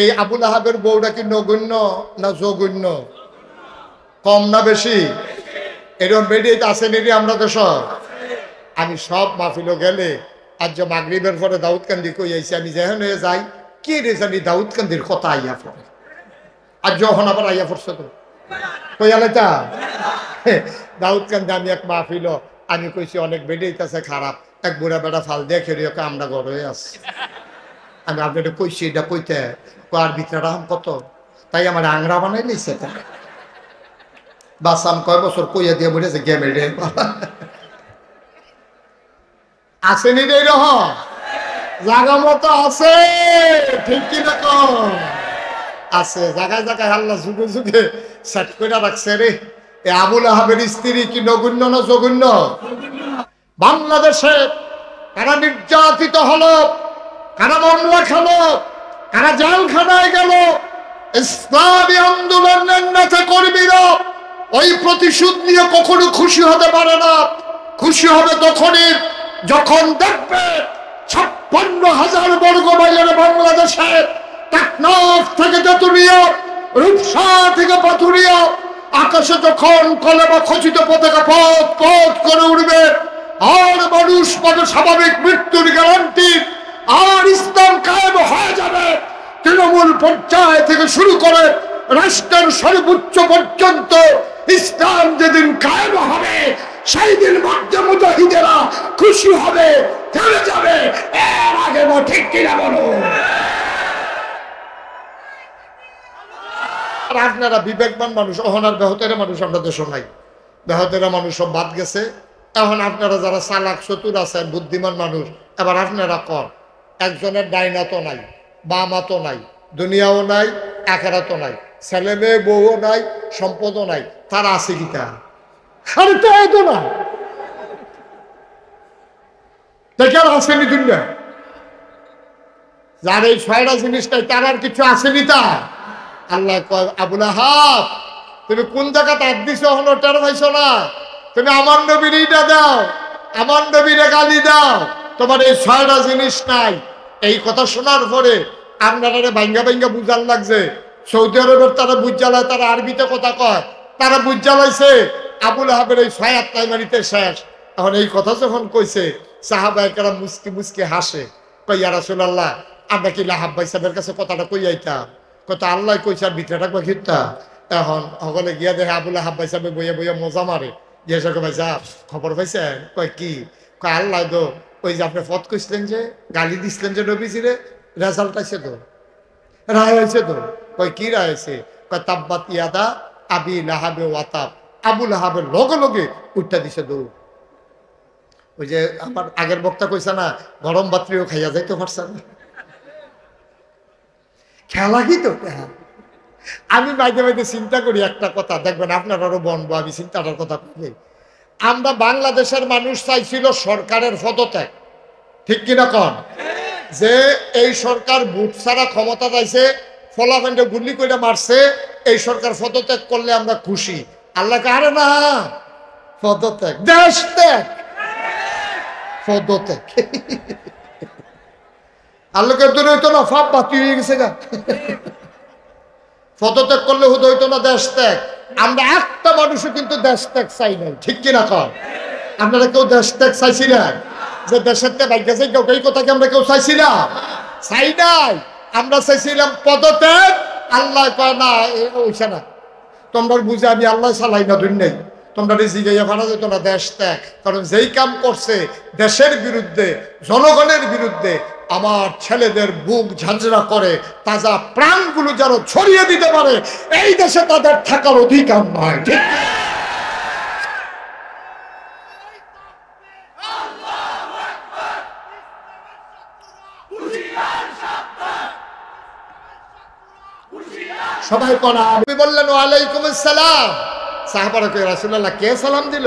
এই আবুল আহাবের বউটা কি নগণ্য না জঘন্য? কম না বেশি? এরকম বেরিয়ে আসেনি রে আমরা দেশ। আমি সব মাহফিল গেলে আজ যে মাগরিবের পরে দাউদকান্দি কই আইছি, আমি যেখানে যাই কি রে জানি দাউদকান্দির কথা আইয়া পড়ে। আর যখন আবার আইয়া পড়ছে তো কই আলাইতা দাউদকান্দি আমি এক মাহফিল আমি কইছি অনেক বেরিয়েছে খারাপ, এক বুড়া বেড়া ফাল দিয়ে খেয়ে আমরা ঘরে আসছি। আমি আপনাদের কইছি এটা কইতে আর ভিতরে কত, তাই আমার আংরা বানাই নিছে। বাস আমি কয় বছর কইয়া দিয়ে বলেছে গেমের আসেনি রে রহ জায়গা মতো আছে, ঠিক কিনা কম আছে জায়গায় জায়গায় আল্লাহ যুগে যুগে সেট করে রাখছে রে। এ আবুল আহাবের স্ত্রী কি নগণ্য না জঘন্য? বাংলাদেশে কারা নির্যাতিত হলো, কারা মামলা খেলো, কারা জেলখানায় গেল, ইসলামী আন্দোলনের নেতা কর্মীরা ওই প্রতিশোধ নিয়ে কখনো খুশি হতে পারে না। খুশি হবে তখনই যখন দেখবে 56,000 বর্গ মাইলের বাংলাদেশে টেকনাফ থেকে তেতুলিয়া, রূপসা থেকে পাথুরিয়া আকাশে যখন কলেমা খচিত পতাকা পথ পথ করে উঠবে, আর মানুষ মানে স্বাভাবিক মৃত্যুর গ্যারান্টি, আর ইসলাম কায়েম হয়ে যাবে। তৃণমূল পর্যায় থেকে শুরু করে রাষ্ট্রের সর্বোচ্চ পর্যন্ত ইসলাম যেদিন কায়েম হবে সেই দিন মধ্যে মুজাহিদেরা খুশি হবে, চলে যাবে। এর আগে না, ঠিক কিনা বলো? আপনারা বিবেকবান মানুষ, অহনার বেহতেরা মানুষ আমরা দেশ নাই, বেহতেরা মানুষ সব বাদ গেছে। এখন আপনারা যারা চালাক চতুর আছেন, বুদ্ধিমান মানুষ, এবার আপনারা কর একজনের ডাইনা তো নাই, বামা তো নাই, দুনিয়াও নাই, আখেরাতও নাই, ছেলে মেয়ে বউও নাই, সম্পদও নাই, তারা আছে কিটা? আরে তো না, দেখে আসেনি দুনিয়া। যার এই 6টা জিনিসটাই তার আর কিছু আসেনি। তা আল্লাহ কয় আবুল আহাব তুমি কোন জায়গাতে হাত দিছো এখনো টের পাইছো না? তুমি আমার নবীরটা দাও, আমার নবীরে গালি দাও, তোমার এই 6টা জিনিস নাই। এই কথা শোনার পরে আপনারা ভাঙ্গা ভাঙ্গা বুঝার লাগছে। সৌদি আরবের তারা বুঝ জ্বালায়, তারা আরবিতে কথা কয়, তারা বুঝ জ্বালাইছে আবুল আহাবের এই 6 আত্মাইমারিতে শেষ। এখন এই কথা যখন কইছে সাহাবায়ে কেরাম মুস্কি মুস্কি হাসে, কই ইয়া রাসূলুল্লাহ আমরা কি লাহাব ভাই সাহেবের কাছে কথাটা কই আইতাম? কত আল্লাহ কইছে আর ভিতরে রাখবা খিতা। এখন সকলে গিয়া দেখে আবুল আহাব ভাই সাহেব বইয়া বইয়া মজা মারে। জিজ্ঞাসা করে ভাই সাহেব খবর পাইছেন? কয় কি? কয় আল্লাহ তো ওই যে আপনি ফত কইছিলেন যে গালি দিছিলেন যে নবীজিরে, রেজাল্ট আছে তো, রায় হয়েছে তো। কয় কি রায় আছে? কয় তাব্বাত ইয়াদা আবি লাহাবে ওয়াতাব। আবুল আহাবের লগে লগে উঠটা দিছে দৌড়। ওই যে আমার আগের বক্তা কইছে না, গরম বাত্রিও খাইয়া যাইতে পারছে না। খেলা কি তো। আমি মাঝে মাঝে চিন্তা করি একটা কথা, দেখবেন আপনার আরো বনবো আমি চিন্তাটার কথা বলি। আমরা বাংলাদেশের মানুষ চাইছিল সরকারের পদত্যাগ, ঠিক কিনা কন? যে এই সরকার ভোট ছাড়া ক্ষমতা যাইছে, ফলাফেন্ডে গুলি করে মারছে, এই সরকার পদত্যাগ করলে আমরা খুশি। আল্লাহ আরে না, পদত্যাগ দেশ ত্যাগ, পদত্যাগ আল্লাহকে দূরে হইতো না, ফাপ বাতি হয়ে গেছে গা। পদত্যাগ করলে হুদ হইতো না দেশ ত্যাগ। আমরা একটা মানুষও কিন্তু দেশ ত্যাগ চাই নাই, ঠিক কিনা কন? আপনারা কেউ দেশ ত্যাগ চাইছিলেন? যে দেশের ত্যাগ ভাগ্য চাই কেউ, এই কথা কি আমরা কেউ চাইছিলাম? চাই নাই। আমরা চাইছিলাম পদত্যাগ। আল্লাহ কয় না, ওইছে না, তোমরা বুঝে আমি আল্লাহ চালাই না দুনিয়ায়, তোমরা জিগাইয়া ভাড়া যেত না দেশ ত্যাগ। কারণ যেই কাম করছে দেশের বিরুদ্ধে, জনগণের বিরুদ্ধে, আমার ছেলেদের বুক ঝাঁঝরা করে তাজা প্রাণগুলো যেন ছড়িয়ে দিতে পারে, এই দেশে তাদের থাকার অধিকার নয়, ঠিক? সবাই করা আপনি বললেন ওয়ালাইকুম আসসালাম। সাহাবারা কই রাসূলুল্লাহ কে সালাম দিল?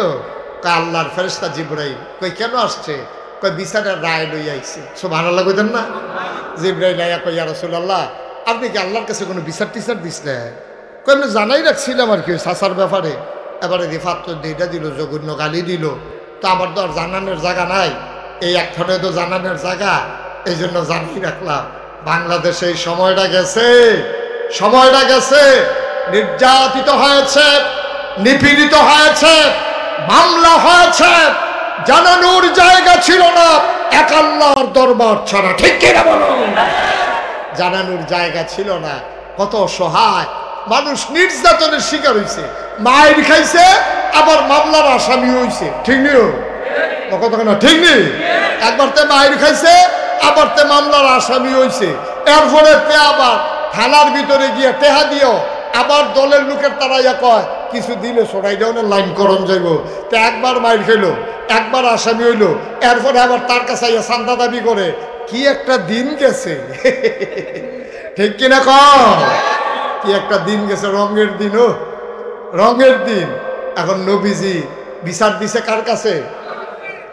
কয় আল্লাহর ফেরেশতা জিবরাইল। কই কেন আসছে? কই বিচারের রায় লই আইছে। সুবহানাল্লাহ কইতেন না? জিবরাইল আয়া কই ইয়া রাসূলুল্লাহ আপনি কি আল্লাহর কাছে কোনো বিচার টিচার দিছিলেন? কই আমি জানাই রাখছিলাম আর কি সাসার ব্যাপারে। এবারে রিফাত তো দুইটা দিল, জঘন্য গালি দিল, তো আমার তো আর জানানোর জায়গা নাই, এই একখানে তো জানানোর জায়গা, এই জন্য জানিয়ে রাখলাম। বাংলাদেশে এই সময়টা গেছে, সময়টা গেছে। নির্যাতিত হয়েছে, নিপীড়িত হয়েছে, মামলা হয়েছে, জানানোর জায়গা ছিল না এক আল্লাহর দরবার ছাড়া। ঠিক কিনা বলো? জানানোর জায়গা ছিল না। কত অসহায় মানুষ নির্যাতনের শিকার হয়েছে, মায়ের খাইছে, আবার মামলার আসামি হয়েছে। ঠিক নিও কথা না? ঠিক নেই? একবার তে মায়ের খাইছে, আবার তে মামলার আসামি হয়েছে। এরপরে তে আবার থানার ভিতরে গিয়ে টেহা দিও, আবার দলের লোকের তারা ইয়া কয় কিছু দিলে সরাই দেওয়া লাইন করণ যাইব। তো একবার মায়ের খেলো, একবার আসামি হইলো, এরপরে আবার তার কাছে ইয়া চান্দা দাবি করে। কি একটা দিন গেছে। ঠিক কিনা কম? কি একটা দিন গেছে, রঙের দিন। ও রঙের দিন। এখন নবীজি বিচার দিছে কার কাছে?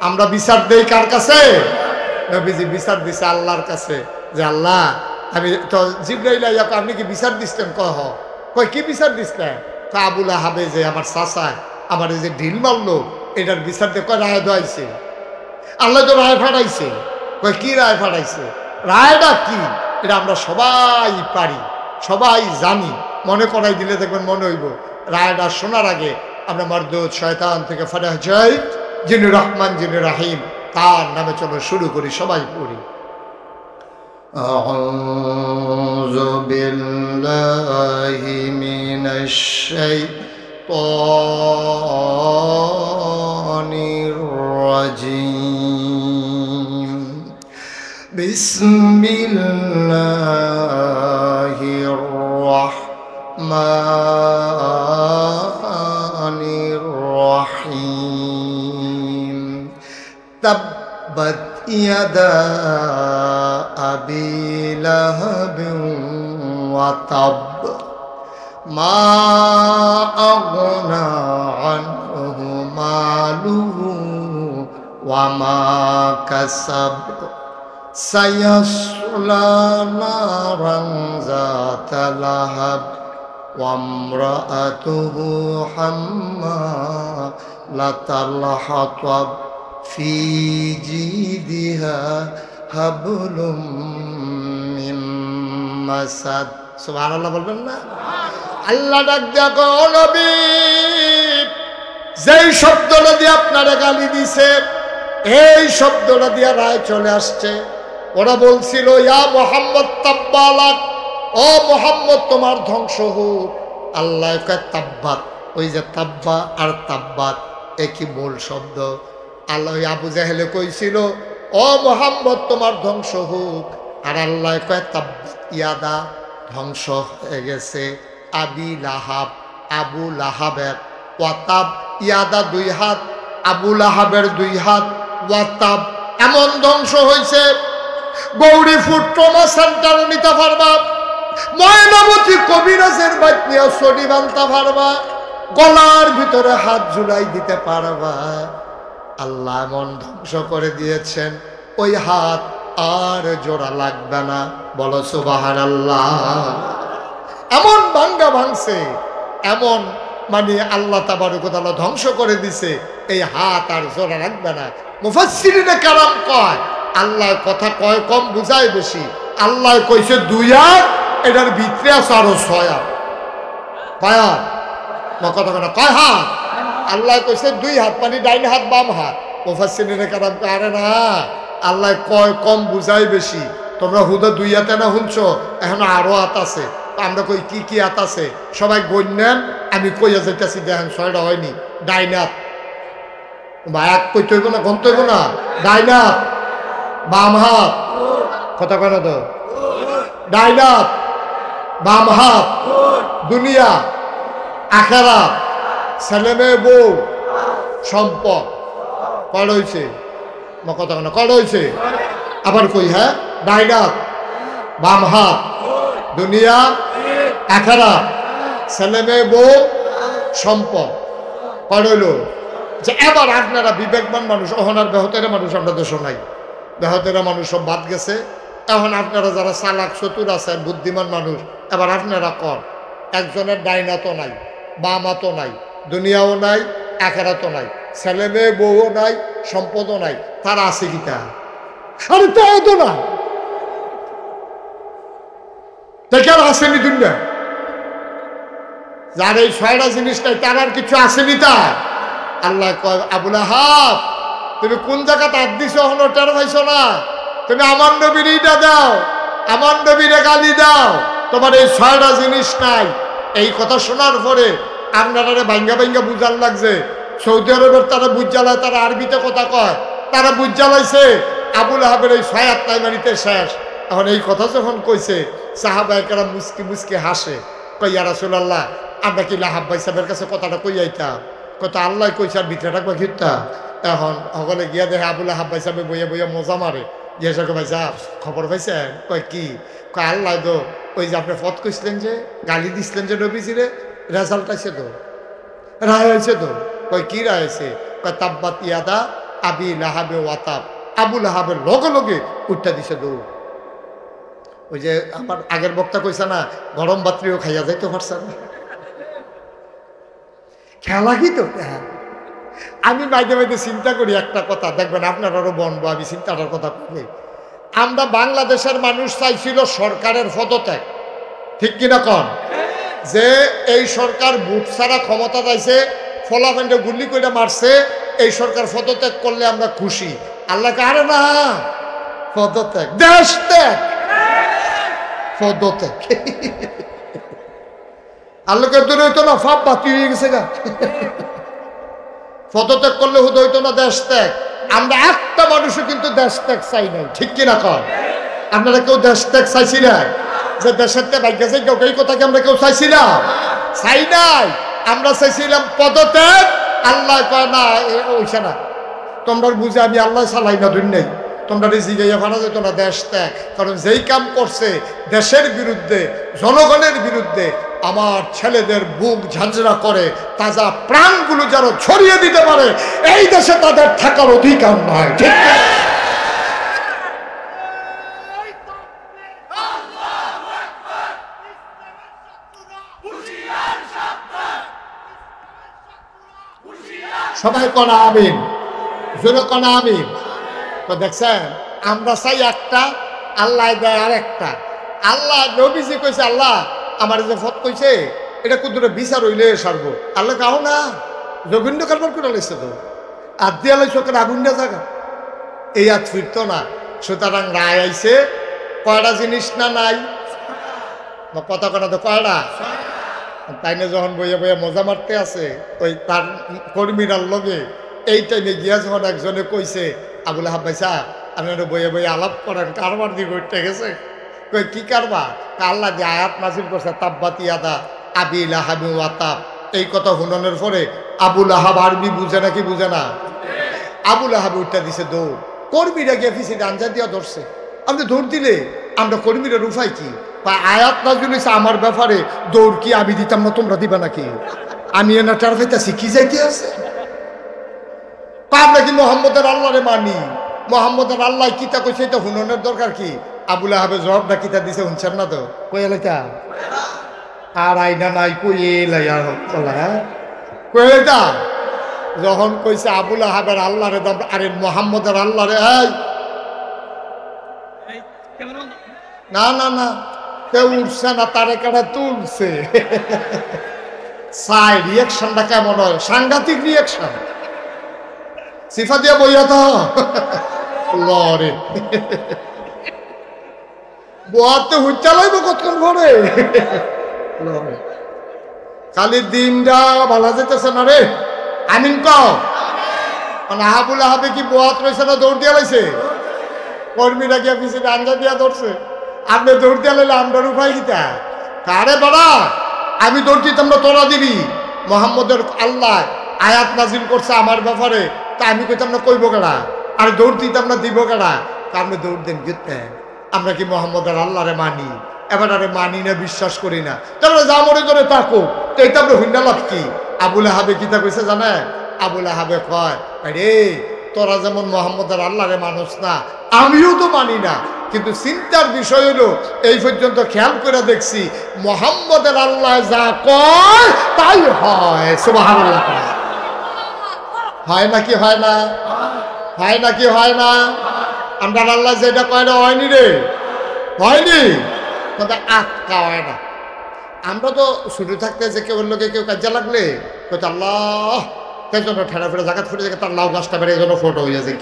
আমরা বিচার দেই কার কাছে? নবীজি বিচার দিছে আল্লাহর কাছে, যে আল্লাহ আমি তো জিবরাইল আইয়া কয় আপনি কি বিচার দিচ্ছেন? কয় কি বিচার দিচ্ছেন? আবুল আহাবে যে আমার চাচা আমার এই যে ঢিল মারলো, এটার বিচার দিয়ে কয় রায় দোয়াইছে। আল্লাহ তো রায় ফাটাইছে। কয় কি রায় ফাটাইছে? রায়টা কি এটা আমরা সবাই পারি, সবাই জানি। মনে করাই দিলে দেখবেন মনে হইব। রায়টা শোনার আগে আমরা মারদুদ শয়তান থেকে ফাটাহ যাই, যিনি রহমান যিনি রাহিম, তার নামে চলো শুরু করি। সবাই পড়ি। আউযু বিল্লাহি মিনাশ শাইতানির রাজিম। বিসমিল্লাহির রাহমানির রাহিম। তাব্বাত ইয়াদা আবি লাহাবিন ওয়া তাব, মা আগনা আনহু মালুহু ওয়া মা কাসাব, সায়াসলা নারান যাতা লাহাব, ওয়া ইমরাআতুহু হাম্মালাতাল হাতাব, ফি জিদিহা হাবলুম মিন মাসাদ। সুবহানাল্লাহ বলবেন না? আল্লাহ ডাক দেখো, ও নবী, যেই শব্দটা দিয়ে আপনারা গালি দিছে, এই শব্দটা দিয়ে রায় চলে আসছে। ওরা বলছিল ইয়া মুহাম্মদ তাব্বালাক, ও মুহাম্মদ তোমার ধ্বংস হোক। আল্লাহ কয় তাব্বাত। ওই যে তাব্বা আর তাব্বাত একই মূল শব্দ। আল্লাহ আবু জাহেলে কইছিল ও মুহাম্মদ তোমার ধ্বংস হোক, আর আল্লাহ কয় তাব্বাত ইয়াদা, ধ্বংস হয়ে গেছে আবি লাহাব, আবু লাহাবের। ওয়াতাব ইয়াদা দুই হাত, আবু লাহাবের দুই হাত, ওয়াতাব এমন ধ্বংস হয়েছে। গৌরী ফুড ট্রমা সেন্টারও নিতে পারবা, ময়নামতি কবিরাজের বাইক নিয়ে ছড়ি বানতে পারবা, গলার ভিতরে হাত ঝুলাই দিতে পারবা। আল্লাহ এমন ধ্বংস করে দিয়েছেন, ওই হাত আর জোড়া লাগবে না। বলো সুবহানাল্লাহ। এমন ভাঙ্গা ভাঙছে, এমন মানে আল্লাহ তাবারক ওয়া তাআলা ধ্বংস করে দিছে, এই হাত আর জোড়া লাগবে না। মুফাসসিরিনে কারাম কয় আল্লাহ কথা কয় কম বুঝায় বেশি। আল্লাহ কইছে দুই হাত, এটার ভিতরে আছে আরো ছয় হাত। কয় হাত? কথা কেন? কয় হাত? আল্লাহ কইছে দুই হাত, মানে ডাইন হাত বাম হাত। মুফাসসিরিনে কারাম কয় আরে না, আল্লাহ কয় কম বুঝায় বেশি। তোমরা হুদা দুই হাতে না শুনছো, এখন আরো হাত আছে। আমরা কই কি কি হাত আছে সবাই গণ্যেন, আমি কইয়া যাইতেছি দেখেন ছয়টা হয়নি। ডাইন হাত বা এক কইতে হইব না, গন্ত হইব না। ডাইন হাত, বাম হাত, কথা কেন তো? ডাইন হাত, বাম হাত, দুনিয়া, আখেরাত, ছেলে মেয়ে, বউ, সম্পদ। কয়টা হয়েছে? কথা কেন? কয়টা হয়েছে? আবার কই, হ্যাঁ, ডাইন হাত, বাম হাত, দুনিয়া, আখেরাত, ছেলে মেয়ে, বউ, সম্পদ। কয়টা হইল? যে এবার আপনারা বিবেকবান মানুষ, অহনার বেহতেরা মানুষ আমরা দেশও নাই, বেহতেরা মানুষ সব বাদ গেছে। এখন আপনারা যারা চালাক চতুর আছেন, বুদ্ধিমান মানুষ, এবার আপনারা কর, একজনের ডাইন হাতও নাই, বাম হাতও নাই, দুনিয়াও নাই, আখেরাতও নাই, ছেলে মেয়ে, বউও নাই, সম্পদও নাই, তারা আছে কিটা? আরে তাও তো না। দেখে আর আসেনি দুনিয়া যার এই 6টা জিনিস নাই তার আর কিছু আসেনি। তার আল্লাহ কয় আবুল আহাব তুমি কোন জায়গাতে হাত দিছো এখনো টের পাইছো না? তুমি আমার নবীর ইটা দাও, আমার নবীরে গালি দাও, তোমার এই 6টা জিনিস নাই। এই কথা শোনার পরে আপনারা ভাঙ্গা ভাঙ্গা বুঝার লাগছে। সৌদি আরবের তারা বুঝ জ্বালায়, তারা আরবিতে কথা কয়, তারা বুঝ জ্বালাইছে আবুল আহাবের এই 6 আত্মায় মারিতে শেষ। এখন এই কথা যখন কইছে সাহাবায়ে কেরাম মুস্কি মুস্কি হাসে, কই ইয়া রাসূলুল্লাহ আমরা কি লাহাব ভাই সাহেবের কাছে কথাটা কই আইতাম? কথা আল্লাহ কইছে আর ভিতরে রাখবা ঘিরতা। এখন সকলে গিয়া দেখে আবুল আহাব ভাই সাহেব বইয়া বইয়া মজা মারে। জিজ্ঞাসা করে ভাই সাহেব খবর পাইছেন? কয় কি? কয় আল্লাহ দো ওই যে আপনি ফত কইছিলেন যে গালি দিছিলেন যে নবীজিরে, রেজাল্ট আইছে তো, রায় হয়েছে তো। কয় কি রায় হয়েছে? কয় তাব্বাত ইয়াদা আবি লাহাবে ওয়াতাব। আবুল আহাবের লগে লগে উঠটা দিছে দৌড়। ওই যে আমার আগের বক্তা কইছে না গরম বাত্রিও খাইয়া যাইতে পারছে না, খেলা কি তো। আমি মাঝে মাঝে চিন্তা করি একটা কথা, দেখবেন আপনার আরো বনবো, আমি চিন্তাটার কথা বলি। আমরা বাংলাদেশের মানুষ চাইছিল সরকারের পদত্যাগ, ঠিক কিনা কন? যে এই সরকার ভোট ছাড়া ক্ষমতা চাইছে, ফলাফেন্ডে গুলি করে মারছে, এই সরকার পদত্যাগ করলে আমরা খুশি। আল্লাহকে আরে না, পদত্যাগ দেশ ত্যাগ, পদত্যাগ আল্লাহকে দূরে হইতো না, ফাপ বাতি হয়ে গেছে গা। পদত্যাগ করলে হুদ হইতো না দেশ ত্যাগ। আমরা একটা মানুষও কিন্তু দেশ ত্যাগ চাই নাই, ঠিক কিনা কর? আপনারা কেউ দেশ ত্যাগ চাইছি না? যে দেশের ত্যাগ ভাগ্য চাই কেউ, এই কথা কি আমরা কেউ চাইছি না? চাই নাই। আমরা চাইছিলাম পদত্যাগ। আল্লাহ কয় না, ওইসা না, তোমরা বুঝে আমি আল্লাহ চালাই না দুনিয়ায়, তোমরা জিগাইয়া ভাড়া যেত না দেশ ত্যাগ। কারণ যেই কাম করছে দেশের বিরুদ্ধে, জনগণের বিরুদ্ধে, আমার ছেলেদের বুক ঝাঁঝরা করে তাজা প্রাণগুলো যেন ছড়িয়ে দিতে পারে, এই দেশে তাদের থাকার অধিকার নয়, ঠিক না? সবাই কনা আমিন, জোরে কনা আমিন। তো দেখছেন আমরা চাই একটা, আল্লাহ দেয় আর একটা। আল্লাহ নবীজি কইছে আল্লাহ আমার যে ফত কইছে এটা কুদুরে বিচার হইলে সারবো। আল্লাহ কাও না, জঘন্য কারবার করে লাইছে তো, আর দিয়া লাইছো কেন আগুন না জায়গা, এই আর ফিরত না। সুতরাং রায় আইছে। কয়টা জিনিস না নাই কথা কথা তো কয়টা? তাই না যখন বইয়া বইয়া মজা মারতে আছে ওই তার কর্মীরার লগে, এই টাইমে গিয়া যখন একজনে কইছে আবুল আহাব ভাই সাহেব আপনারা বইয়া বইয়া আলাপ করেন, কারবার দিয়ে উঠতে গেছে। কই কি কারবার? আল্লাহ যে আয়াত নাজিল করছে তাব্বাত ইয়াদা আবি লাহাবি ওয়াতাব, এই কথা শুনানোর পরে আবুল আহাব আরবি বুঝে নাকি বুঝে না, আবুল আহাব উঠটা দিছে দৌড়। কর্মীরা গিয়ে পিছিয়ে আঞ্জা দিয়া ধরছে। আপনি দৌড় দিলে আমরা কর্মীরা উপায় কি? আয়াত নাজিল হইছে আমার ব্যাপারে, দৌড় কি আমি দিতাম না তোমরা দিবা নাকি? আমি এনা টার পাইতাছি কি যাইতে আছে? আমরা কি মোহাম্মদের আল্লাহরে মানি? মোহাম্মদের আল্লাহ কিতা কইছে এটা হুননের দরকার কি? আবুল আহাবের জবাবটা কিতা দিছে শুনছেন না তো? কই এলাইতা আর আইনা নাই, কই এলাই আর কই এলাইতা যখন কইছে আবুল আহাবের আল্লাহরে, আরে মোহাম্মদের আল্লাহরে, না না না কেউ উঠছে না, তারে কাটা তুলছে। সাই রিয়াকশনটা কেমন হয়? সাংঘাতিক রিয়াকশন। সিফা দিয়া বইয়া তো লরে বোয়াতে হুচ্চা লাইব কতক্ষণ ঘরে লরে। খালি দিনটা ভালো যেতেছে না রে, আমিন কও। আবুল আহাবে কি বোয়াত রয়েছে না দৌড় দিয়া লাইছে? কর্মীরা গিয়া পিছিয়ে আঞ্জা দিয়া ধরছে। আপনি দৌড় দিয়া লাইলে আমরা উপায় কিতা? কারে বাড়া আমি দৌড় দিতাম না, তোরা দিবি। মোহাম্মদের আল্লাহ আয়াত নাজিল করছে আমার ব্যাপারে, তা আমি কইতাম না কইব কেডা? আর দৌড় দিতাম না দিব কেডা? আপনি দৌড় দেন গিয়ে। আমরা কি মোহাম্মদের আল্লাহরে মানি? এবার আরে মানি না, বিশ্বাস করি না, তাহলে যা মরে ধরে তাকো। তো এইটা আমরা হুন্ডা লাভ কি? আবুল আহাবে কিতা কইছে জানেন? আবুল আহাবে কয় আরে তোরা যেমন মোহাম্মদের আল্লাহরে মানুষ না, আমিও তো মানি না, কিন্তু চিন্তার বিষয় হলো এই পর্যন্ত খেয়াল করে দেখছি মোহাম্মদের আল্লাহ যা কয় তাই হয়। সুবহানাল্লাহ। হয় নাকি হয় না? হয় নাকি হয় না? আমরা আল্লাহ যেটা কয় না হয়নি রে, হয়নি। তবে আটকাওয়ায় না। আমরা তো শুরু থাকতে যে কেউ লোকে কেউ কাজে লাগলে কত আল্লাহ তাই জন্য ঠেলা ফেলে জায়গা ফুটে যায়, তার লাউ গাছটা বেড়ে এই জন্য ফটো হয়ে যায়।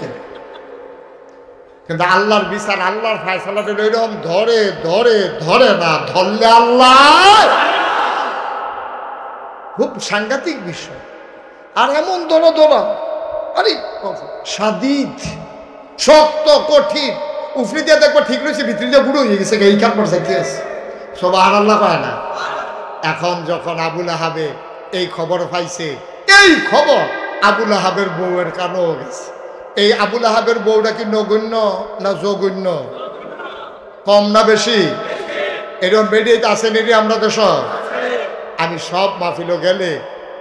কিন্তু আল্লাহর বিচার, আল্লাহর ফায়সালাটা এরকম ধরে ধরে ধরে না, ধরলে আল্লাহ খুব সাংঘাতিক বিষয়। আর এমন ধরো ধরা আরে সাদিদ শক্ত কঠিন, উফরি দিয়ে দেখবো ঠিক রয়েছে, ভিতরে দিয়ে বুড়ো হয়ে গেছে, এই কাপড় চাইতে আছে সুবহানাল্লাহ কয় না। এখন যখন আবুল আহাবে এই খবর পাইছে, এই খবর আবুল আহাবের বউয়ের কানেও গেছে। এই আবুল আহাবের বউটা কি নগণ্য না জঘন্য? কম না বেশি? এরকম বেরিয়ে আছে নিরি আমরা দেশ। আমি সব মাহফিল গেলে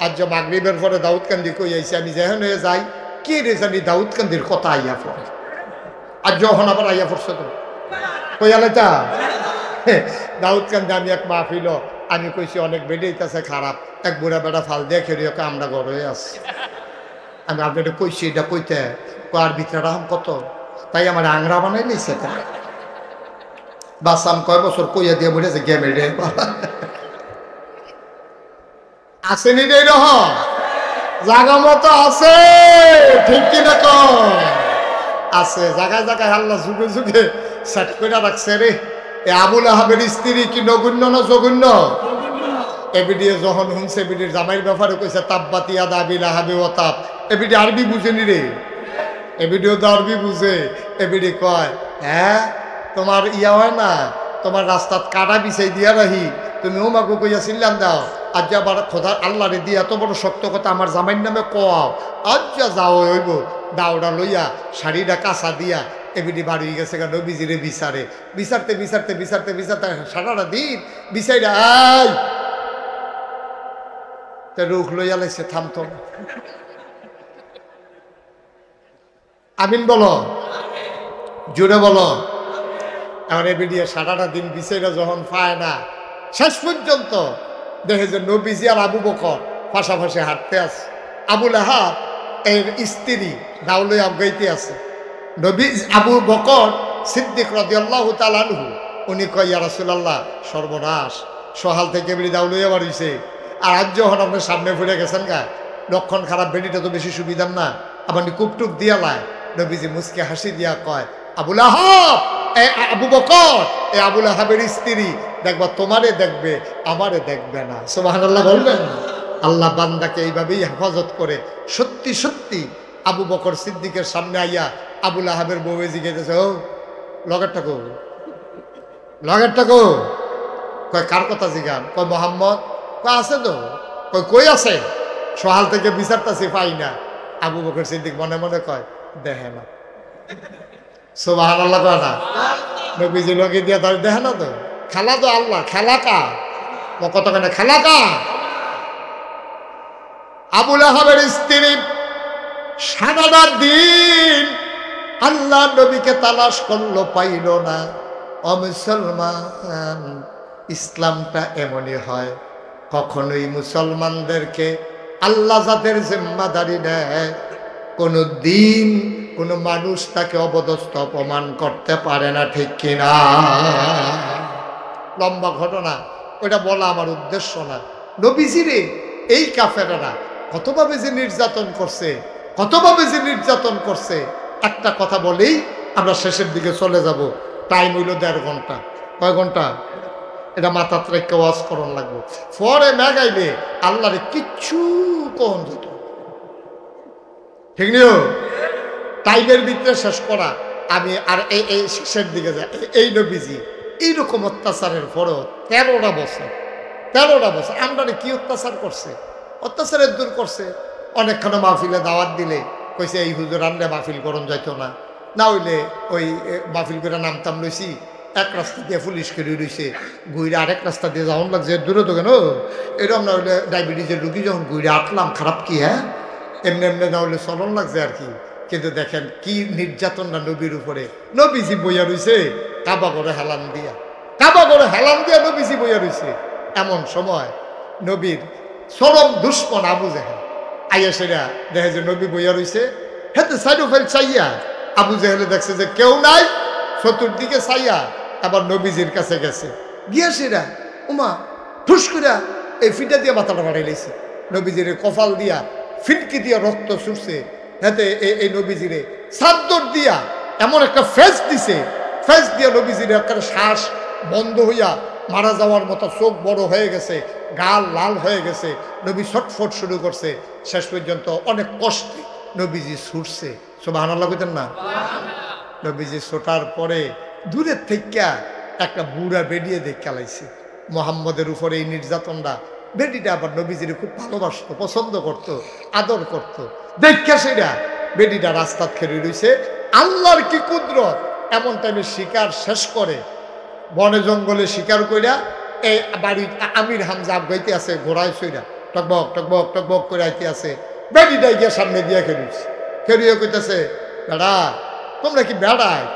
আজ যে মাগরিবের পরে দাউদকান্দি কই আইছি, আমি যেখানে যাই কে রে জানি দাউদকান্দির কথা আইয়া পড়ে। আর যখন আবার আইয়া পড়ছে তো কই আলে তা দাউদকান্দি আমি এক মাহফিল আমি কইছি অনেক বেরিয়েছে খারাপ, এক বুড়া বেড়া ফাল দিয়ে খেয়ে আমরা ঘরে আছি। আমি আপনাদের কইছি এটা কইতে আর ভিতরে রাম কত, তাই আমার আংরা বানাই নিছে। বাসাম কয় বছর কইয়া দিয়ে বলেছে গেমে রে আসেনি রে রহ জাগা মতো আছে, ঠিক কিনা কম আছে জায়গায় জায়গায় আল্লাহ যুগে যুগে সেট করে রাখছে রে। এ আবুল আহাবের স্ত্রী কি নগণ্য না জঘন্য? এবিডি যখন শুনছে এবিডির জামাইয়ের ব্যাপারে কইছে তাব্বাত ইয়াদা আবিল আহাবি ওয়া তাব, এবিডি আরবি বুঝেনি রে, এবিডিও তো আরবি বুঝে। এবিডি কয় হ্যাঁ তোমার ইয়া হয় না, তোমার রাস্তাত কাটা বিছাই দিয়া রাহি, তুমি ওমাকে কইয়া চিল্লান দাও, আজ আবার খোদা আল্লাহ রে দিয়ে এত বড় শক্ত কথা আমার জামাইয়ের নামে কও, আজ যা যাও হইব দাওড়া লইয়া শাড়িটা কাঁচা দিয়া এবিডি বাড়ি গেছে কেন নবীজিরে বিচারে, বিচারতে বিচারতে বিচারতে বিচারতে সারাটা দিন বিচাইরা আই রুখ লইয়া লাইছে থামতো। আমিন বলো, জোরে বলো। এবার এবিডি সারাটা দিন বিচাইরা যখন পায় না, শেষ পর্যন্ত দেখে যে নবীজি আর আবু বকর পাশাপাশি হাঁটতে আছে, আবুল আহাব এর স্ত্রী দাউলে আবগাইতে আছে। নবী আবু বকর সিদ্দিক রাদিয়াল্লাহু তাআলা আনহু উনি কয় ইয়া রাসূলুল্লাহ সর্বনাশ, সহাল থেকে বেড়ি দাউলে আবার হইছে, আর আজ যখন আপনার সামনে ফুটে গেছেন গা লক্ষণ খারাপ, বেড়িটা তো বেশি সুবিধার না, আবার কুপটুপ দিয়া লাই। নবীজি মুসকে হাসি দিয়া কয় আবুল আহাব আবু বকর এ আবুল আহাবের স্ত্রী দেখবা তোমারে দেখবে আমারে দেখবে না। সুবহানাল্লাহ বলবেন। আল্লাহ বান্দাকে এইভাবেই হেফাজত করে। সত্যি সত্যি আবু বকর সিদ্দিকের সামনে আইয়া আবুল আহাবের বউ জিজ্ঞেস ও লগেরটা কো, লগেরটা কো, কয় কার কথা জিগান, কয় মোহাম্মদ, কয় আছে তো, কয় কই আছে, সহাল থেকে বিচারতাছি পাই না। আবু বকর সিদ্দিক মনে মনে কয় দেখে না। সুবহানাল্লাহ কয় না, নবীজি লগে দিয়া ধরে দেখে না তো, খেলা তো আল্লাহ, খেলা কা কত কেন খেলা কা। আবুল আহাবের স্ত্রী সারাটা দিন আল্লাহ নবীকে তালাশ করলো, পাইল না। ও মুসলমান, ইসলামটা এমনই হয়, কখনোই মুসলমানদেরকে আল্লাহ যাদের জিম্মাদারি নেয় কোনো দিন কোনো মানুষ তাকে অবদস্থ অপমান করতে পারে না, ঠিক কিনা? লম্বা ঘটনা, ওইটা বলা আমার উদ্দেশ্য না। নবীজিরে এই কাফেরেরা কতভাবে যে নির্যাতন করছে, কতভাবে যে নির্যাতন করছে, একটা কথা বলেই আমরা শেষের দিকে চলে যাব। টাইম হইল 1.5 ঘন্টা। কয় ঘন্টা? এটা মাথা রেখে ওয়াজ করন লাগবো। পরে মেঘাইলে আল্লাহরে কিচ্ছু কন যেত, ঠিক নিও টাইমের ভিতরে শেষ করা। আমি আর এই শেষের দিকে যাই। এই নবীজি এইরকম অত্যাচারের পরও 13টা বছর আমরা কি অত্যাচার করছে, অত্যাচারের দূর করছে। অনেকক্ষণ মাহফিলে দাওয়াত দিলে কইছে এই হুজুর আনলে মাহফিল করন যাইতো না, না হইলে ওই মাহফিল করে নামতাম লইছি, এক রাস্তা দিয়ে পুলিশ করে রয়েছে, ঘুরে আরেক রাস্তা দিয়ে যাওয়ান লাগছে দূরে তো কেন, এরকম না হইলে ডায়াবেটিসের রুগী যখন ঘুরে আটলাম খারাপ কি, হ্যাঁ এমনি এমনি না হইলে চলন লাগছে আর কি। কিন্তু দেখেন কি নির্যাতন না নবীর উপরে। নবীজি বইয়া রয়েছে কাবা করে হেলান দিয়া, নবীজি বইয়া রয়েছে। এমন সময় নবীর চরম দুশ্মন আবু জেহেল আইয়া সেরা দেখে যে নবী বইয়া রয়েছে, হেতে সাইডো ফেল চাইয়া আবু জেহেলে দেখছে যে কেউ নাই, চতুর্দিকে চাইয়া আবার নবীজির কাছে গেছে। গিয়া সেরা উমা ঠুস কইরা এই ফিটা দিয়ে মাথাটা বাড়াই লাইছে নবীজিরে কপাল দিয়া ফিটকি দিয়া রক্ত ছুটছে হাতে এই নবীজিরে চাদর দিয়া এমন একটা ফেস দিছে ফেস দিয়া নবীজিরে একটা শ্বাস বন্ধ হইয়া মারা যাওয়ার মতো চোখ বড় হয়ে গেছে গাল লাল হয়ে গেছে নবী ছটফট শুরু করছে শেষ পর্যন্ত অনেক কষ্টে নবীজি ছুটছে সুবহানাল্লাহ কইতেন না নবীজি ছোটার পরে দূরের থেকে একটা বুড়া বেডিয়ে দেখে লাইছে মোহাম্মদের উপরে এই নির্যাতনটা বেডিটা আবার নবীজিরে খুব ভালোবাসতো পছন্দ করত আদর করত দেখে সেটা বেডিটা রাস্তাত খেলে রইছে আল্লাহর কি কুদরত এমন টাইমে শিকার শেষ করে বনে জঙ্গলে শিকার কইরা এই বাড়ি আমির হামজা আবগাইতে আছে ঘোড়ায় সইরা টকবক টকবক টকবক করে আইতে আছে বেডিটা গিয়ে সামনে দিয়ে খেলুছে খেলিয়ে কইতেছে বেড়া তোমরা কি বেড়ায়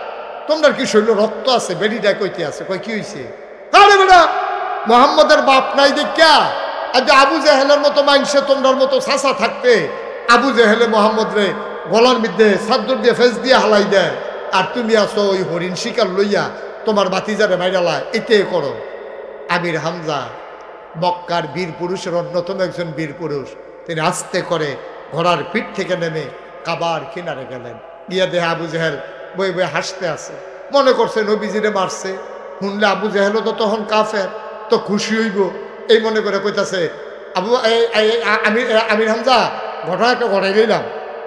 তোমরা কি শৈল রক্ত আছে বেডিটা কইতে আছে কই কি হয়েছে আরে বেড়া মোহাম্মদের বাপ নাই দেখা আর যে আবু জেহেলের মতো মাংসে তোমরার মতো সাসা থাকতে আবু জেহেলে মোহাম্মদ রে গলার মধ্যে চাদর দিয়ে ফেস দিয়ে হালাই দেয় আর তুমি আসো ওই হরিণ শিকার লইয়া তোমার বাতিজারে মাইরালা এতে করো আমির হামজা মক্কার বীর পুরুষের অন্যতম একজন বীর পুরুষ তিনি আস্তে করে ঘোড়ার পিঠ থেকে নেমে কাবার কিনারে গেলেন গিয়া দেহে আবু জেহেল বই বই হাসতে আছে মনে করছে নবীজিরে মারছে শুনলে আবু জেহেলও তো তখন কাফের তো খুশি হইব এই মনে করে কইতাছে আবু আমির হামজা ঘটনা একটা ঘটাই লইলাম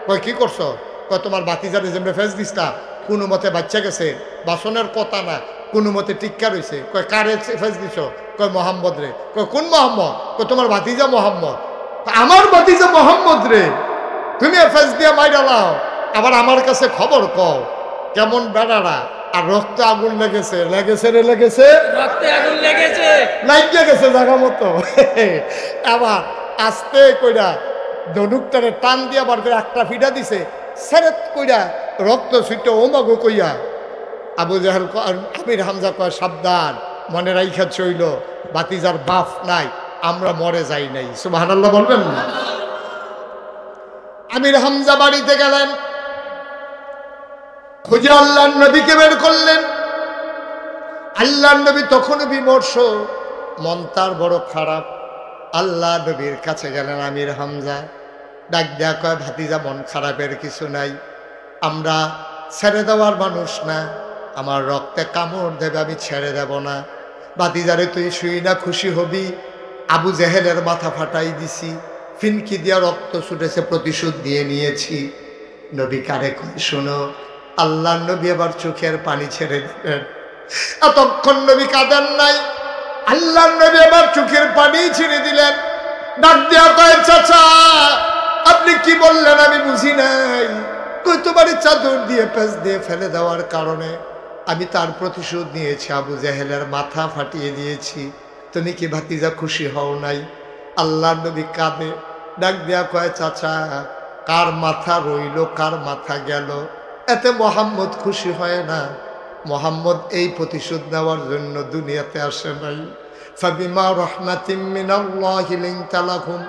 কয় কি করছো কয় তোমার বাতিজারে যেমনি ফেস দিসটা কোনো মতে বাচ্চা গেছে বাসনের কথা না কোনো মতে টিক্কা রয়েছে কয় কারে ফেস দিছ কয় মোহাম্মদ রে কয় কোন মোহাম্মদ কয় তোমার ভাতিজা মোহাম্মদ আমার ভাতিজা মোহাম্মদ রে তুমি ফেস দিয়া মাইরা লাও আবার আমার কাছে খবর কও কেমন বেড়ারা আর রক্ত আগুন লেগেছে লেগেছে রে লেগেছে রক্তে আগুন লেগেছে লাগিয়ে গেছে জায়গা মতো আবার আস্তে কইরা ধনুকটারে টান দিয়া বার করে একটা ফিটা দিছে সেরেত কইরা রক্ত ছুটে ওমাগো কইয়া আবু জাহেল আমির হামজা কয় সাবধান মনে রাইখা চইল বাতিজার বাপ নাই আমরা মরে যাই নাই সুবহানাল্লাহ বলবেন না আমির হামজা বাড়িতে গেলেন খুঁজে আল্লাহর নবীকে বের করলেন আল্লাহর নবী তখনও বিমর্ষ মন তার বড় খারাপ আল্লাহ নবীর কাছে গেলেন আমির হামজা ডাক দেয়া কয় ভাতিজা মন খারাপের কিছু নাই আমরা ছেড়ে দেওয়ার মানুষ না আমার রক্তে কামড় দেবে আমি ছেড়ে দেব না ভাতিজারে তুই শুই না খুশি হবি আবু জেহেলের মাথা ফাটাই দিছি ফিনকি দিয়া রক্ত ছুটেছে প্রতিশোধ দিয়ে নিয়েছি নবী কারে কয় শোনো আল্লাহ নবী এবার চোখের পানি ছেড়ে দিলেন এতক্ষণ নবী কাঁদেন নাই আল্লাহ নবী এবার চোখের পানি ছেড়ে দিলেন ডাক দেয়া কয় চাচা আপনি কি বললেন আমি বুঝি নাই কই তোমার চাদর দিয়ে পেঁচ দিয়ে ফেলে দেওয়ার কারণে আমি তার প্রতিশোধ নিয়েছি আবু জেহেলের মাথা ফাটিয়ে দিয়েছি তুমি কি ভাতিজা খুশি হও নাই আল্লাহ নবী কাঁদে ডাক দেয়া কয় চাচা কার মাথা রইল কার মাথা গেল এতে মোহাম্মদ খুশি হয় না মোহাম্মদ এই প্রতিশোধ নেওয়ার জন্য দুনিয়াতে আসে নাই ফাবিমা রাহমাতিম মিনাল্লাহি লিনতা লাহুম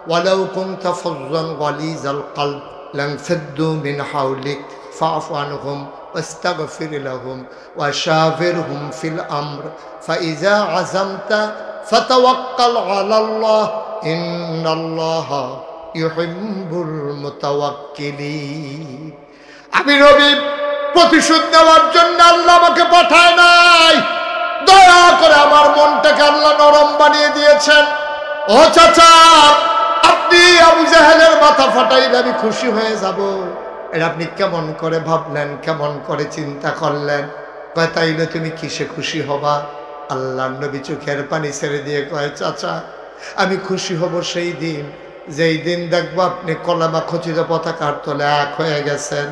ওয়ালাউ কুনতা ফাজ্জান গালিজাল কলব লানফাদ্দু মিন হাওলিক ফাআফু আনহুম ওয়াস্তাগফির লাহুম ওয়াশাবিরহুম ফিল আমর ফাইজা আযামতা ফাতাওয়াক্কাল আলাল্লাহ ইন্নাল্লাহা ইউহিব্বুল মুতাওয়াক্কিলিন আমি নবী প্রতিশোধ নেওয়ার জন্য আল্লাহ আমাকে পাঠায় নাই দয়া করে আমার মনটাকে আল্লাহ নরম বানিয়ে দিয়েছেন ও চাচা আপনি আবু জাহেলের মাথা ফাটাইলে আমি খুশি হয়ে যাব এটা আপনি কেমন করে ভাবলেন কেমন করে চিন্তা করলেন কয় তাইলে তুমি কিসে খুশি হবা আল্লাহ নবী চোখের পানি ছেড়ে দিয়ে কয় চাচা আমি খুশি হব সেই দিন যেই দিন দেখবো আপনি কলমা খচিত পতাকার তলে এক হয়ে গেছেন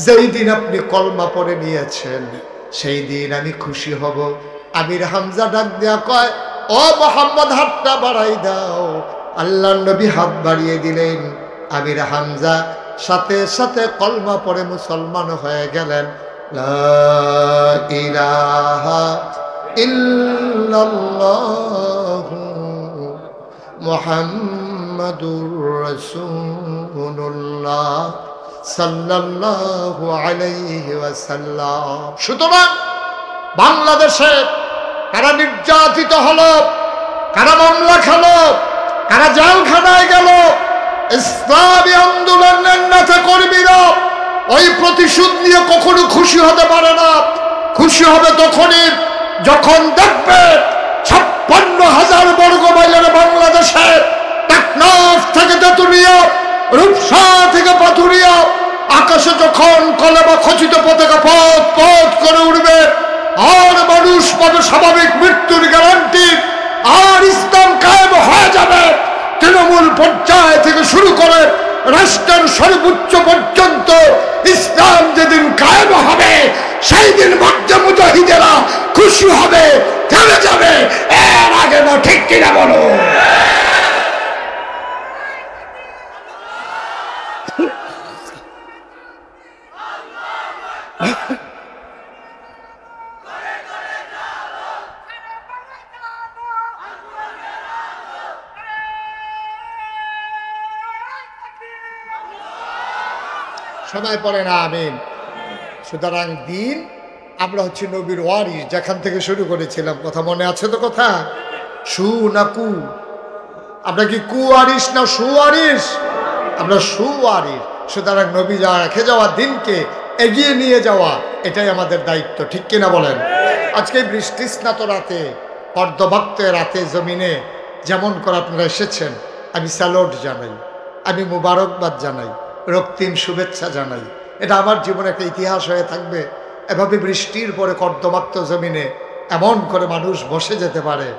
যেই দিন আপনি কলমা পড়ে নিয়েছেন সেই দিন আমি খুশি হব আমির হামজা ডাক দেয়া কয় ও মোহাম্মদ হাতটা বাড়াই দাও আল্লাহ নবী হাত বাড়িয়ে দিলেন আমির হামজা সাথে সাথে কলমা পড়ে মুসলমান হয়ে গেলেন লা ইলাহা ইল্লাল্লাহু মুহাম্মাদুর রাসূলুল্লাহ সাল্লাল্লাহু আলাইহি ওয়াসাল্লাম। সুতরাং বাংলাদেশে কারা নির্যাতিত হলো, কারা মামলা খেলো, কারা জেলখানায় গেল, ইসলামী আন্দোলনের নেতা কর্মীরা ওই প্রতিশোধ নিয়ে কখনো খুশি হতে পারে না। খুশি হবে তখনই যখন দেখবে 56,000 বর্গ মাইলের বাংলাদেশে টেকনাফ থেকে তেতুলিয়া, রূপসা থেকে পাথুরিয়া আকাশে যখন কলেমা খচিত পতাকা পথ পথ করে উঠবে, আর মানুষ পাবে স্বাভাবিক মৃত্যুর গ্যারান্টি, আর ইসলাম কায়েম হয়ে যাবে। তৃণমূল পর্যায় থেকে শুরু করে রাষ্ট্রের সর্বোচ্চ পর্যন্ত ইসলাম যেদিন কায়েম হবে, সেই দিন মধ্যে মুজাহিদেরা খুশি হবে, থেমে যাবে। এর আগে না, ঠিক কিনা বলো? সবাই পড়ে না আমিন। সুতরাং দিন আমরা হচ্ছে নবীর ওয়ারিস, যেখান থেকে শুরু করেছিলাম। কথা মনে আছে তো? কথা সু না কু? আমরা কি কুয়ারিস না সুয়ারিস? আমরা সুয়ারিস। সুতরাং নবী যা রেখে যাওয়া দিনকে এগিয়ে নিয়ে যাওয়া, এটাই আমাদের দায়িত্ব, ঠিক কিনা বলেন? আজকে বৃষ্টি স্নাত রাতে, অর্ধভক্ত রাতে জমিনে যেমন করে আপনারা এসেছেন, আমি স্যালুট জানাই, আমি মুবারকবাদ জানাই, রক্তিম শুভেচ্ছা জানাই। এটা আমার জীবনে একটা ইতিহাস হয়ে থাকবে। এভাবে বৃষ্টির পরে কর্দমাক্ত জমিনে এমন করে মানুষ বসে যেতে পারে,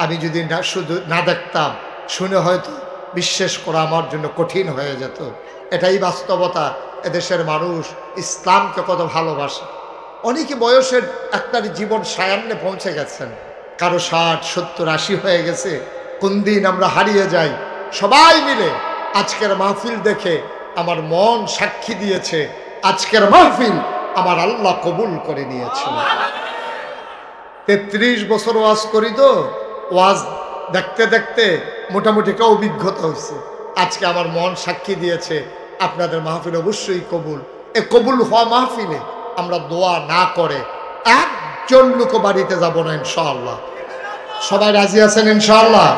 আমি যদি না শুধু না দেখতাম, শুনে হয়তো বিশ্বাস করা আমার জন্য কঠিন হয়ে যেত। এটাই বাস্তবতা। এদেশের মানুষ ইসলামকে কত ভালোবাসে। অনেকে বয়সের একটা জীবন সায়ান্নে পৌঁছে গেছেন, কারো 60, 70, 80 হয়ে গেছে। কোন দিন আমরা হারিয়ে যাই। সবাই মিলে আজকের মাহফিল দেখে আমার মন সাক্ষী দিয়েছে, আজকের মাহফিল আমার আল্লাহ কবুল করে নিয়েছিল। 33 বছর ওয়াজ করি তো, ওয়াজ দেখতে দেখতে মোটামুটি একটা অভিজ্ঞতা হয়েছে। আজকে আমার মন সাক্ষী দিয়েছে আপনাদের মাহফিল অবশ্যই কবুল। এ কবুল হওয়া মাহফিলে আমরা দোয়া না করে একজন লোক বাড়িতে যাব না ইনশাআল্লাহ। সবাই রাজি আছেন ইনশাআল্লাহ?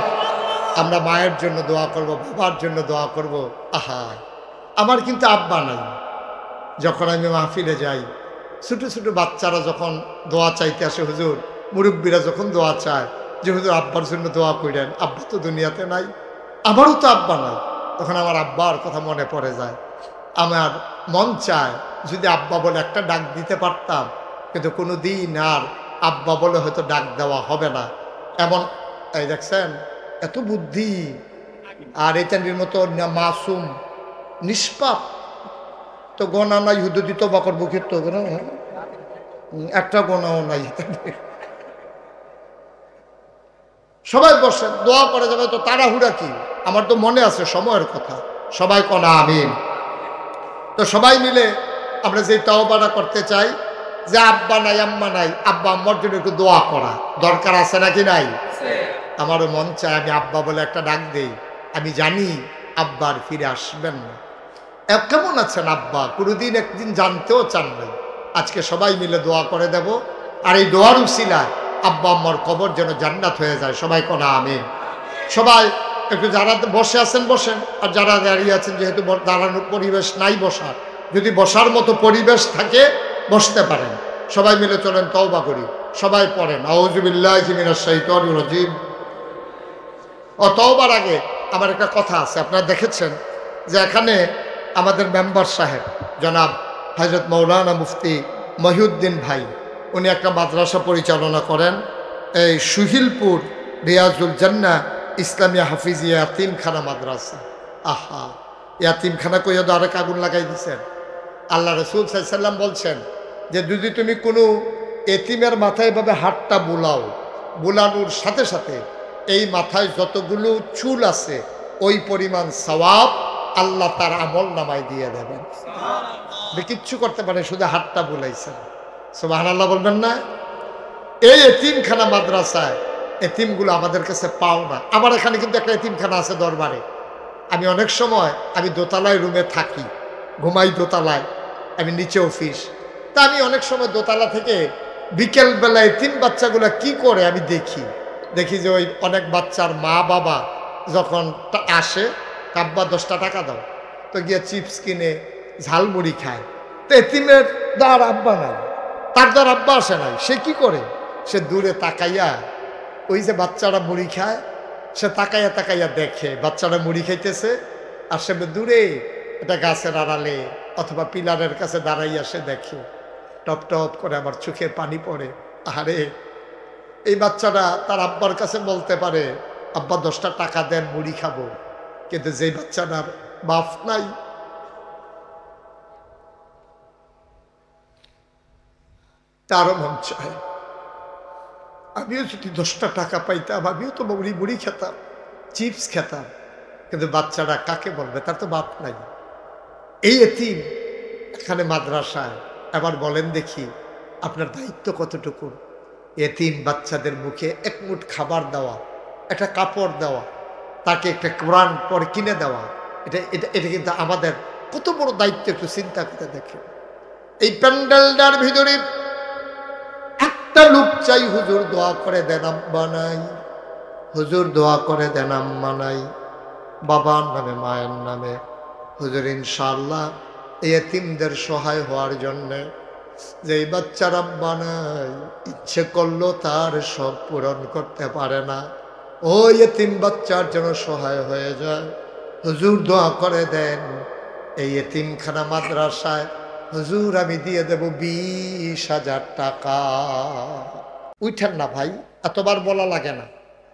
আমরা মায়ের জন্য দোয়া করব, বাবার জন্য দোয়া করব। আহা, আমার কিন্তু আব্বা নাই। যখন আমি মাহফিলে যাই, ছোটো ছোটো বাচ্চারা যখন দোয়া চাইতে আসে, হুজুর, মুরব্বীরা যখন দোয়া চায় যে হুজুর আব্বার জন্য দোয়া করেন, আব্বা তো দুনিয়াতে নাই, আমারও তো আব্বা নাই, তখন আমার আব্বার কথা মনে পড়ে যায়। আমার মন চায় যদি আব্বা বলে একটা ডাক দিতে পারতাম, কিন্তু কোনো দিন আর আব্বা বলে হয়তো ডাক দেওয়া হবে না। এমন এই দেখছেন, এত বুদ্ধি, আর এটার মতো মাসুম নিষ্পাপ তো গোনা নাই, হুদুদি তো বাকর বুকের তো একটা গোনাও নাই। সবাই বসে দোয়া করে যাবে, তো তাড়াহুড়া কি? আমার তো মনে আছে সময়ের কথা। সবাই কনা আমিন। তো সবাই মিলে আমরা যে তওবাটা করতে চাই, যে আব্বা নাই আম্মা নাই, আব্বা আম্মার জন্য একটু দোয়া করা দরকার আছে নাকি নাই? আমারও মন চায় আমি আব্বা বলে একটা ডাক দেই। আমি জানি আব্বা আর ফিরে আসবেন না। কেমন আছেন আব্বা, কোনোদিন একদিন জানতেও চান নাই। আজকে সবাই মিলে দোয়া করে দেব, আর এই দোয়ার উসিলায় আব্বা আম্মার কবর যেন জান্নাত হয়ে যায়। সবাই কোনা আমিন। সবাই একটু যারা বসে আছেন বসেন, আর যারা দাঁড়িয়ে আছেন, যেহেতু দাঁড়ানোর পরিবেশ নাই বসার, যদি বসার মতো পরিবেশ থাকে বসতে পারেন। সবাই মিলে চলেন তওবা করি। সবাই পড়েন আউযু বিল্লাহি মিনাশ শাইতানির রাজিম। ও তওবার আগে আমার একটা কথা আছে। আপনারা দেখেছেন যে এখানে আমাদের মেম্বার সাহেব জনাব হযরত মাওলানা মুফতি মহিউদ্দিন ভাই, উনি একটা মাদ্রাসা পরিচালনা করেন, এই সুহিলপুর রিয়াজুল জান্নাহ ইসলামিয়া হাফিজিয়া ইয়াতিমখানা মাদ্রাসা। আহা, ইয়াতিমখানা কইয়া তো আরেক আগুন লাগাই দিচ্ছেন। আল্লাহ রসুল সাল্লাল্লাহু আলাইহি ওয়াসাল্লাম বলছেন যে যদি তুমি কোনো এতিমের মাথায় এভাবে হাতটা বুলাও, বুলানোর সাথে সাথে এই মাথায় যতগুলো চুল আছে ওই পরিমাণ সওয়াব আল্লাহ তার আমল নামায় দিয়ে দেবেন। কিচ্ছু করতে পারে, শুধু হাতটা বুলাইছেন। সুবহানাল্লাহ বলবেন না? এই এতিমখানা মাদ্রাসায় এতিমগুলো আমাদের কাছে পাও না। আমার এখানে কিন্তু একটা এতিমখানা আছে দরবারে। আমি অনেক সময় আমি দোতলায় রুমে থাকি, ঘুমাই দোতলায়, আমি নিচে অফিস। তা আমি অনেক সময় দোতলা থেকে বিকেল বেলায় তিন বাচ্চাগুলা কি করে আমি দেখি যে ওই অনেক বাচ্চার মা বাবা যখন আসে কাব্বা 10টা টাকা দাও, তো গিয়ে চিপস কিনে ঝালমুড়ি খায়। তো এতিমের দ্বার আব্বা নাই, তার দ্বার আব্বা আসে নাই, সে কি করে? সে দূরে তাকাইয়া ওই যে বাচ্চারা মুড়ি খায়, সে তাকাইয়া তাকাইয়া দেখে বাচ্চারা মুড়ি খাইতেছে, আর সে দূরে এটা গাছের আড়ালে অথবা পিলারের কাছে দাঁড়াইয়া সে দেখে। টপ টপ করে আমার চোখে পানি পড়ে। আরে এই বাচ্চাটা তার আব্বার কাছে বলতে পারে, আব্বা 10টা টাকা দেন মুড়ি খাবো, কিন্তু যেই বাচ্চাটার বাপ নাই, তারও মন চায় আমিও যদি 10টা টাকা পাইতাম, আমিও তো মুড়ি খেতাম, চিপস খেতাম, কিন্তু বাচ্চাটা কাকে বলবে? তার তো বাপ নাই। এই এতিম এখানে মাদ্রাসায়। এবার বলেন দেখি আপনার দায়িত্ব কতটুকু? এতিম বাচ্চাদের মুখে এক মুঠ খাবার দেওয়া, একটা কাপড় দেওয়া, তাকে একটা কোরআন পড়ে কিনে দেওয়া, এটা এটা এটা কিন্তু আমাদের কত বড় দায়িত্ব, একটু চিন্তা করে দেখে। এই প্যান্ডেলটার ভিতরে একটা লোক চাই, হুজুর দোয়া করে দেন আব্বা নাই, হুজুর দোয়া করে দেন আম্মা নাই, বাবার নামে মায়ের নামে। হুজুর ইনশাআল্লাহ এই এতিমদের সহায় হওয়ার জন্যে, যে এই বাচ্চার আব্বা নাই, ইচ্ছে করলো তার সব পূরণ করতে পারে না, ওই এতিম বাচ্চার জন্য সহায় হয়ে যায়। হুজুর দোয়া করে দেন এই এতিমখানা মাদ্রাসায় হুজুর আমি দিয়ে দেব 20,000 টাকা। উঠেন না ভাই, এতবার বলা লাগে না,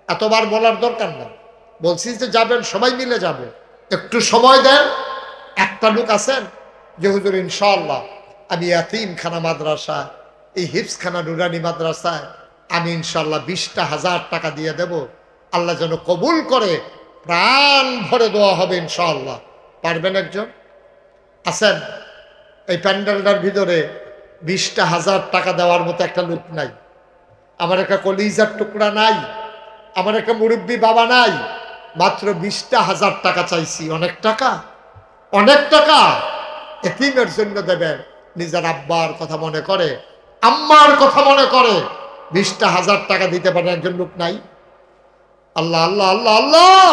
এতবার বলার দরকার না। বলছি যে যাবেন, সবাই মিলে যাবে, একটু সময় দেন। একটা লোক আছেন যে হুজুর ইনশাআল্লাহ আমি এতিমখানা মাদ্রাসা, এই হিফজখানা নুরানি মাদ্রাসায় আমি ইনশাআল্লাহ 20,000 টাকা দিয়ে দেব, আল্লাহ যেন কবুল করে, প্রাণ ভরে দেওয়া হবে ইনশাআল্লাহ। পারবেন? একজন আছেন? এই প্যান্ডেলটার ভিতরে 20,000 টাকা দেওয়ার মতো একটা লোক নাই? আমার একটা কলিজার টুকরা নাই? আমার একটা মুরব্বী বাবা নাই? মাত্র 20,000 টাকা চাইছি। অনেক টাকা, অনেক টাকা এতিমের জন্য দেবেন। নিজের আব্বার কথা মনে করে, আম্মার কথা মনে করে 20,000 টাকা দিতে পারেন একজন লোক নাই? আল্লাহ আল্লাহ আল্লাহ আল্লাহ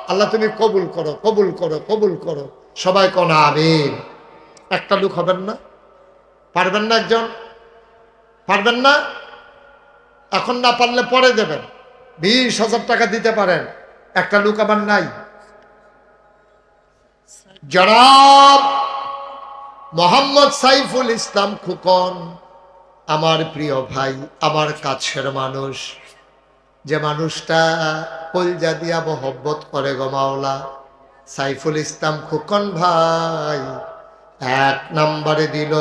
আল্লাহ তুমি কবুল করো, কবুল করো, কবুল করো। সবাই কোন আমিন। একটা লোক হবেন না? পারবেন না? একজন পারবেন না? এখন না পারলে পরে দেবেন। 20,000 টাকা দিতে পারেন, একটা লোক আমার নাই। জনাব মোহাম্মদ সাইফুল ইসলাম খোকন, আমার প্রিয় ভাই, আমার কাছের মানুষ, যে মানুষটা কলজা দিয়া মহব্বত করে গো মাওলা, সাইফুল ইসলাম খোকন ভাই 1 নম্বরে দিল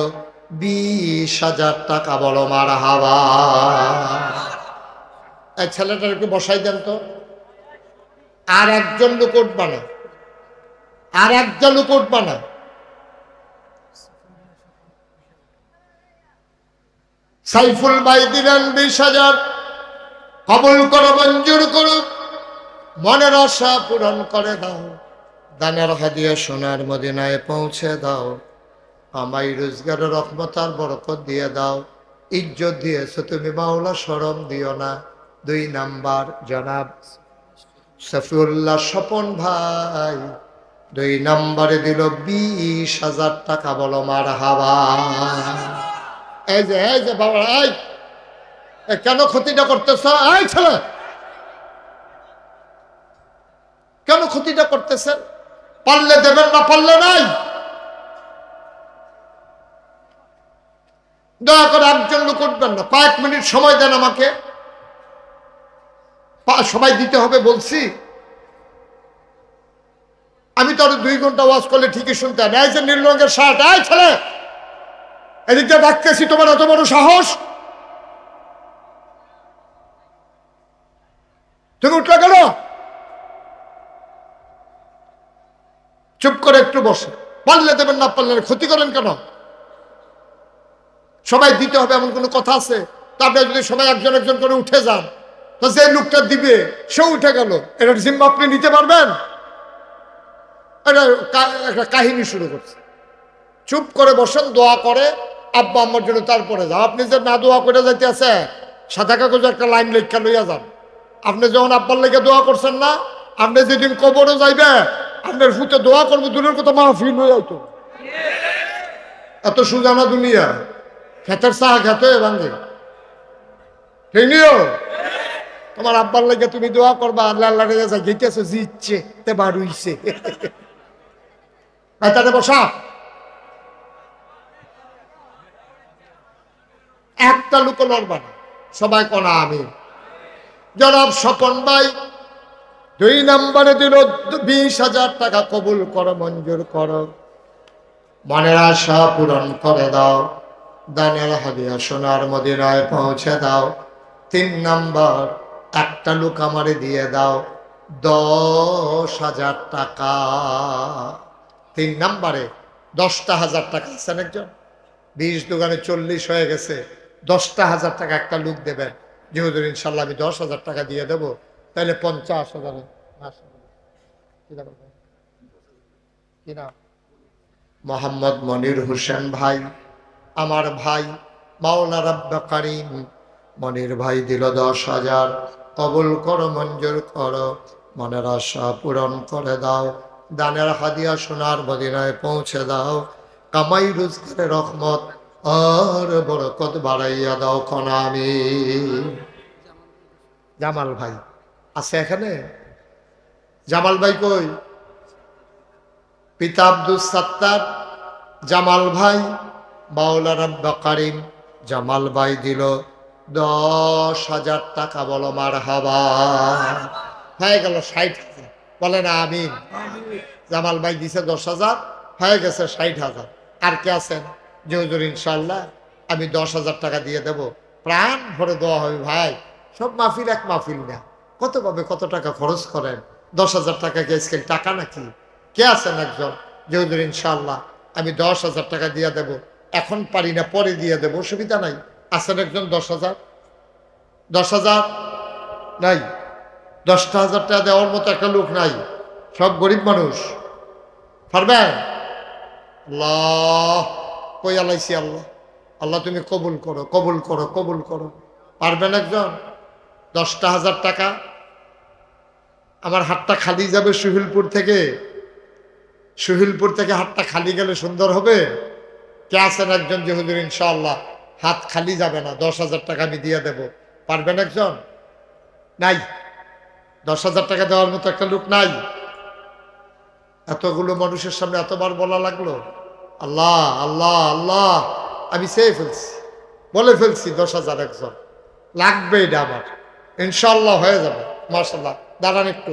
20,000 টাকা। বলো মারহাবা। এই ছেলেটার একটু বসাই দেন তো। আর একজন লোক উঠবা না, আর একজন লোক উঠবা না। সাইফুল ভাই দিলেন 20,000। কবুল করো, মঞ্জুর করো, মনের আশা পূরণ করে দাও, দানের হাদিয়া সোনার মদিনায় পৌঁছে দাও, আমায় রোজগারের রহমত আর বরকত দিয়ে দাও। ইজ্জত দিয়েছো তুমি মাওলা, শরম দিও না। 2 নাম্বার জনাব সফিউল্লাহ স্বপন ভাই 2 নম্বরে দিল 20,000 টাকা। বলো মারহাবা। এই যে বাবা, কেন ক্ষতিটা করতেছ? এই ছেলে, কেন ক্ষতিটা করতেছেন? পারলে দেবেন, না পারলে নাই। দয়া করে একজন লোক উঠবেন না, কয়েক মিনিট সময় দেন আমাকে। সবাই দিতে হবে বলছি। আমি তো আরো 2 ঘন্টা ওয়াজ করলে ঠিকই শুনতে হবে। এই যে নীল রঙের শার্ট, এই ছেলে, এদিকে ডাকতেছি, তোমার এত বড় সাহস? তুমি উঠলে গেল? চুপ করে একটু বসে। পারলে দেবেন, না পারলে ক্ষতি করেন কেন? সবাই দিতে হবে এমন কোনো কথা আছে? তারপরে যদি সবাই একজন একজন করে উঠে যান, তো যে লোকটা দিবে সে উঠে গেল, এটার জিম্মা আপনি নিতে পারবেন? এটা একটা কাহিনী শুরু করছে। চুপ করে বসেন, দোয়া করে আব্বা আম্মার জন্য তারপরে যাও। আপনি যে না দোয়া করে যাইতে আছে সাদা কাগজে একটা লাইন লেখা লইয়া যান। আপনি যখন আব্বার লেগে দোয়া করছেন না, আপনি যেদিন কবরে যাইবে আপনার ফুতে দোয়া করবো, দূরের কথা মাহফিল হয়ে যাইতো। এত সুজানা দুনিয়া, খেতের চাহ খেতে ভাঙে ঠিক নিও। তোমার আব্বার লেগে তুমি দোয়া করবা, আল্লাহ আল্লাহ রেজা যাই গেইতেছো জি ইচ্ছে তে বাড়ুইছে তাতে বসা। একটা লোক লড়বা না, সবাই কনা আমি। জনাব স্বপন ভাই 2 নম্বরে দিল 20,000 টাকা, কবুল করো, মঞ্জুর করো, মনের আশা পূরণ করে দাও, দানের হাদিয়া সোনার মদিনায় পৌঁছে দাও। 3 নম্বর একটা লোক আমারে দিয়ে দাও 10,000 টাকা। 3 নম্বরে 10,000 টাকা আছেন একজন, 20 দোকানে 40 হয়ে গেছে, 10,000 টাকা একটা লোক দেবেন যে হুজুর ইনশাল্লাহ আমি 10,000 টাকা দিয়ে দেবো, তাহলে 50,000 কি না। মোহাম্মদ মনির হোসেন ভাই, আমার ভাই, মাওলা রাব্বা কারীম, মনির ভাই দিল 10,000, কবুল করো, মঞ্জুর করো, মনের আশা পূরণ করে দাও, দানের হাদিয়া সোনার মদিনায় পৌঁছে দাও, কামাই রোজগারের রহমত আর বরকত বাড়াইয়া দাও কনা আমি। জামাল ভাই আছে এখানে? জামাল ভাই কই? পিতা আব্দুল সাত্তার, জামাল ভাই, মাওলা রাব্বা কারীম, জামাল ভাই দিল 10,000 টাকা। বলো মারহাবা। হয়ে গেল 60,000। বলে না আমিন। জামাল ভাই দিছে 10,000, হয়ে গেছে 60,000। আর কে আছেন যে হুজুর ইনশাল্লাহ আমি 10,000 টাকা দিয়ে দেব? প্রাণ ভরে দেওয়া হবে ভাই। সব মাহফিল এক মাহফিল না, কত পাবে, কত টাকা খরচ করেন। 10,000 টাকা কি আজকাল টাকা নাকি? কে আছেন একজন যে হুজুর ইনশাল্লাহ আমি 10,000 টাকা দিয়ে দেব, এখন পারি না পরে দিয়ে দেবো, অসুবিধা নাই? আছেন একজন 10,000? 10,000 নাই? 10,000 টাকা দেওয়ার মতো একটা লোক নাই, সব গরিব মানুষ। পারবেন? আল্লাহ কই আলাইছি, আল্লাহ আল্লাহ তুমি কবুল করো, কবুল করো, কবুল করো। পারবেন একজন? 10,000 টাকা। আমার হাতটা খালি যাবে সুহিলপুর থেকে, সুহিলপুর থেকে হাতটা খালি গেলে সুন্দর হবে। কে আছেন একজন যে হুজুর ইনশাআল্লাহ হাত খালি যাবে না, 10,000 টাকা আমি দিয়ে দেব? পারবেন একজন? নাই? 10,000 টাকা দেওয়ার মতো একটা লোক নাই? এতগুলো মানুষের সামনে এতবার বলা লাগলো? আল্লাহ আল্লাহ আল্লাহ, আমি চেয়ে ফেলছি, বলে ফেলছি 10,000 একজন লাগবে, এটা আমার ইনশাল্লাহ হয়ে যাবে। মাশাআল্লাহ। দাঁড়ান, একটু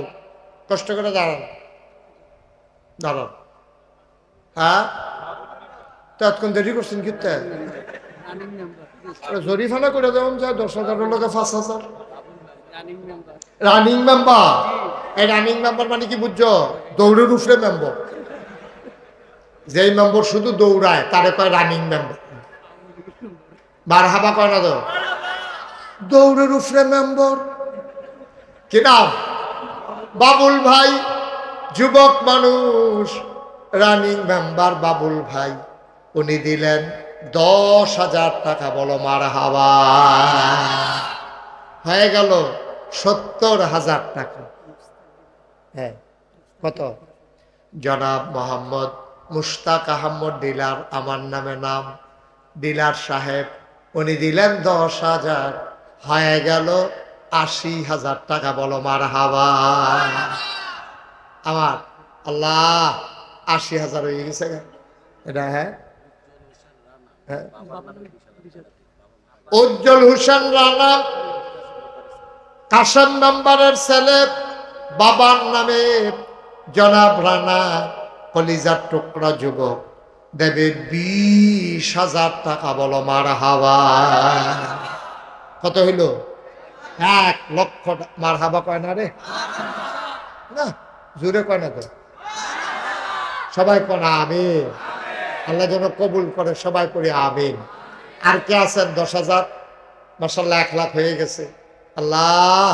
কষ্ট করে দাঁড়ান, দাঁড়ান। হ্যাঁ ততক্ষণ দেরি করছেন কিতে? জরিফানা করে দেবেন যায় 10,000 লোকে 5,000 রানিং মেম্বার। এই রানিং মেম্বার মানে কি বুঝছো? দৌড়ের উপরে মেম্বার। যেই মেম্বার শুধু দৌড়ায় তারে কয় রানিং মেম্বার। মারহাবা কয় না তো? দৌড়ের উপরে মেম্বার। কি নাম? বাবুল ভাই, যুবক মানুষ, রানিং মেম্বার বাবুল ভাই, উনি দিলেন 10,000 টাকা। বলো মারহাবা। হয়ে গেল 70,000 টাকা। হ্যাঁ কত? জনাব মোহাম্মদ মুশতাক আহমদ ডিলার, আমার নামে নাম, ডিলার সাহেব, উনি দিলেন 10,000। হয়ে গেল 80,000 টাকা। বলো মারহাবা। আমার আল্লাহ 80,000 হয়ে গেছে এটা। হ্যাঁ উজ্জ্বল হোসেন রানা, কাশেম মেম্বারের ছেলে, বাবার নামে জনাব রানা, কলিজার টুকরা যুবক, দেবে 20,000 টাকা। বলো মারহাবা। কত হইল? 1,00,000 মারহাবা কয় না রে? না জোরে কয় না তো? সবাই কোন আমিন। আল্লাহ যেন কবুল করে, সবাই করি আমিন। আর কে আছেন 10,000? মাশাআল্লাহ 1,00,000 হয়ে গেছে। আল্লাহ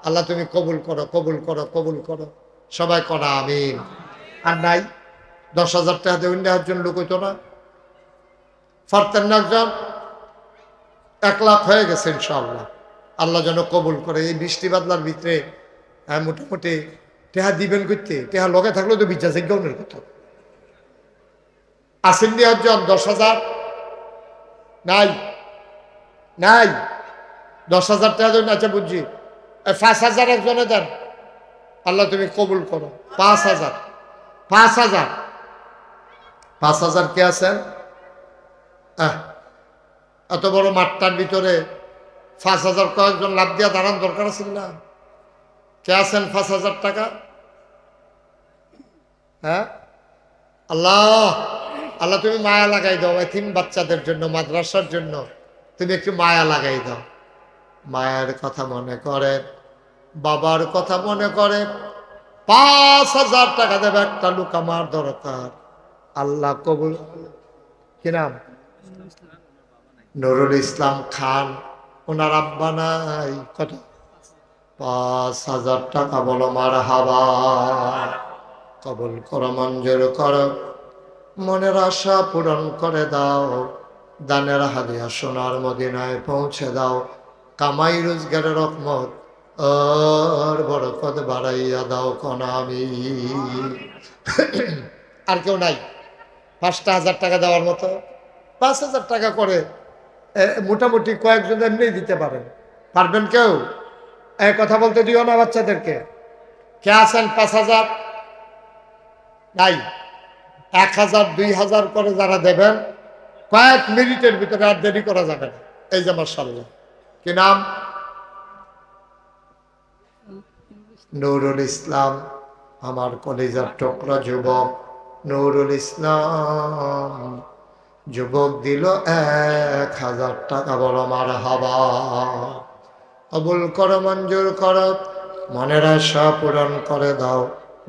আল্লাহ তুমি কবুল করো, কবুল করো, কবুল করো, সবাই কোন আমিন। আর নাই? 10,000 টাকা দেবেন না একজন লোক হইতো না? পারতেন না একজন? 1 লাখ হয়ে গেছে ইনশাআল্লাহ। আল্লাহ যেন কবুল করে। এই বৃষ্টি বাদলার ভিতরে মোটামুটি টেহা দিবেন করতে, টেহা লগে থাকলেও তো বিচার যোগ্যনের কথা। আসেন নি একজন? 10,000 নাই? নাই? 10,000 টাকা দেন। আচ্ছা বুঝছি, 5,000 একজনে দেন। আল্লাহ তুমি কবুল করো। 5,000 5,000 5,000 কে আছেন? এত বড় মাঠটার ভিতরে 5,000 কয়েকজন লাভ দিয়া দাঁড়ান দরকার আছে না? কে আছেন 5,000 টাকা? হ্যাঁ আল্লাহ, আল্লাহ তুমি মায়া লাগাই দাও এতিম বাচ্চাদের জন্য, মাদ্রাসার জন্য তুমি একটু মায়া লাগাই দাও। মায়ের কথা মনে করে, বাবার কথা মনে করে 5,000 টাকা দেবে। একটা লোক আমার দরকার। আল্লাহ কবুল। কি নাম? নুরুল ইসলাম খান। ওনার আব্বা নাই। কত? 5,000 টাকা। বলো মারহাবা। কবুল করো, মঞ্জুর করো, মনের আশা পূরণ করে দাও। দানের হাদিয়া সোনার মদিনায় পৌঁছে দাও। কামাই রোজগারের রহমত আর বরকত বাড়াইয়া দাও কোন আমি। আর কেউ নাই 5,000 টাকা দেওয়ার মতো? 5,000 টাকা করে মোটামুটি কয়েকজন এমনি দিতে পারেন। পারবেন কেউ? এই কথা বলতে দিও না বাচ্চাদেরকে। কে আছেন 5,000? নাই? 1,000 2,000 করে যারা দেবেন কয়েক মিনিটের ভিতরে, আর দেরি করা যাবে না। এই যে মাশাআল্লাহ। কি নাম? নুরুল ইসলাম। আমার কলিজার টুকরা যুবক নুরুল ইসলাম। যুবক দিল 1,000 টাকা। বলো মারহাবা। কবুল করো, মঞ্জুর করো, মনের আশা পূরণ করে দাও।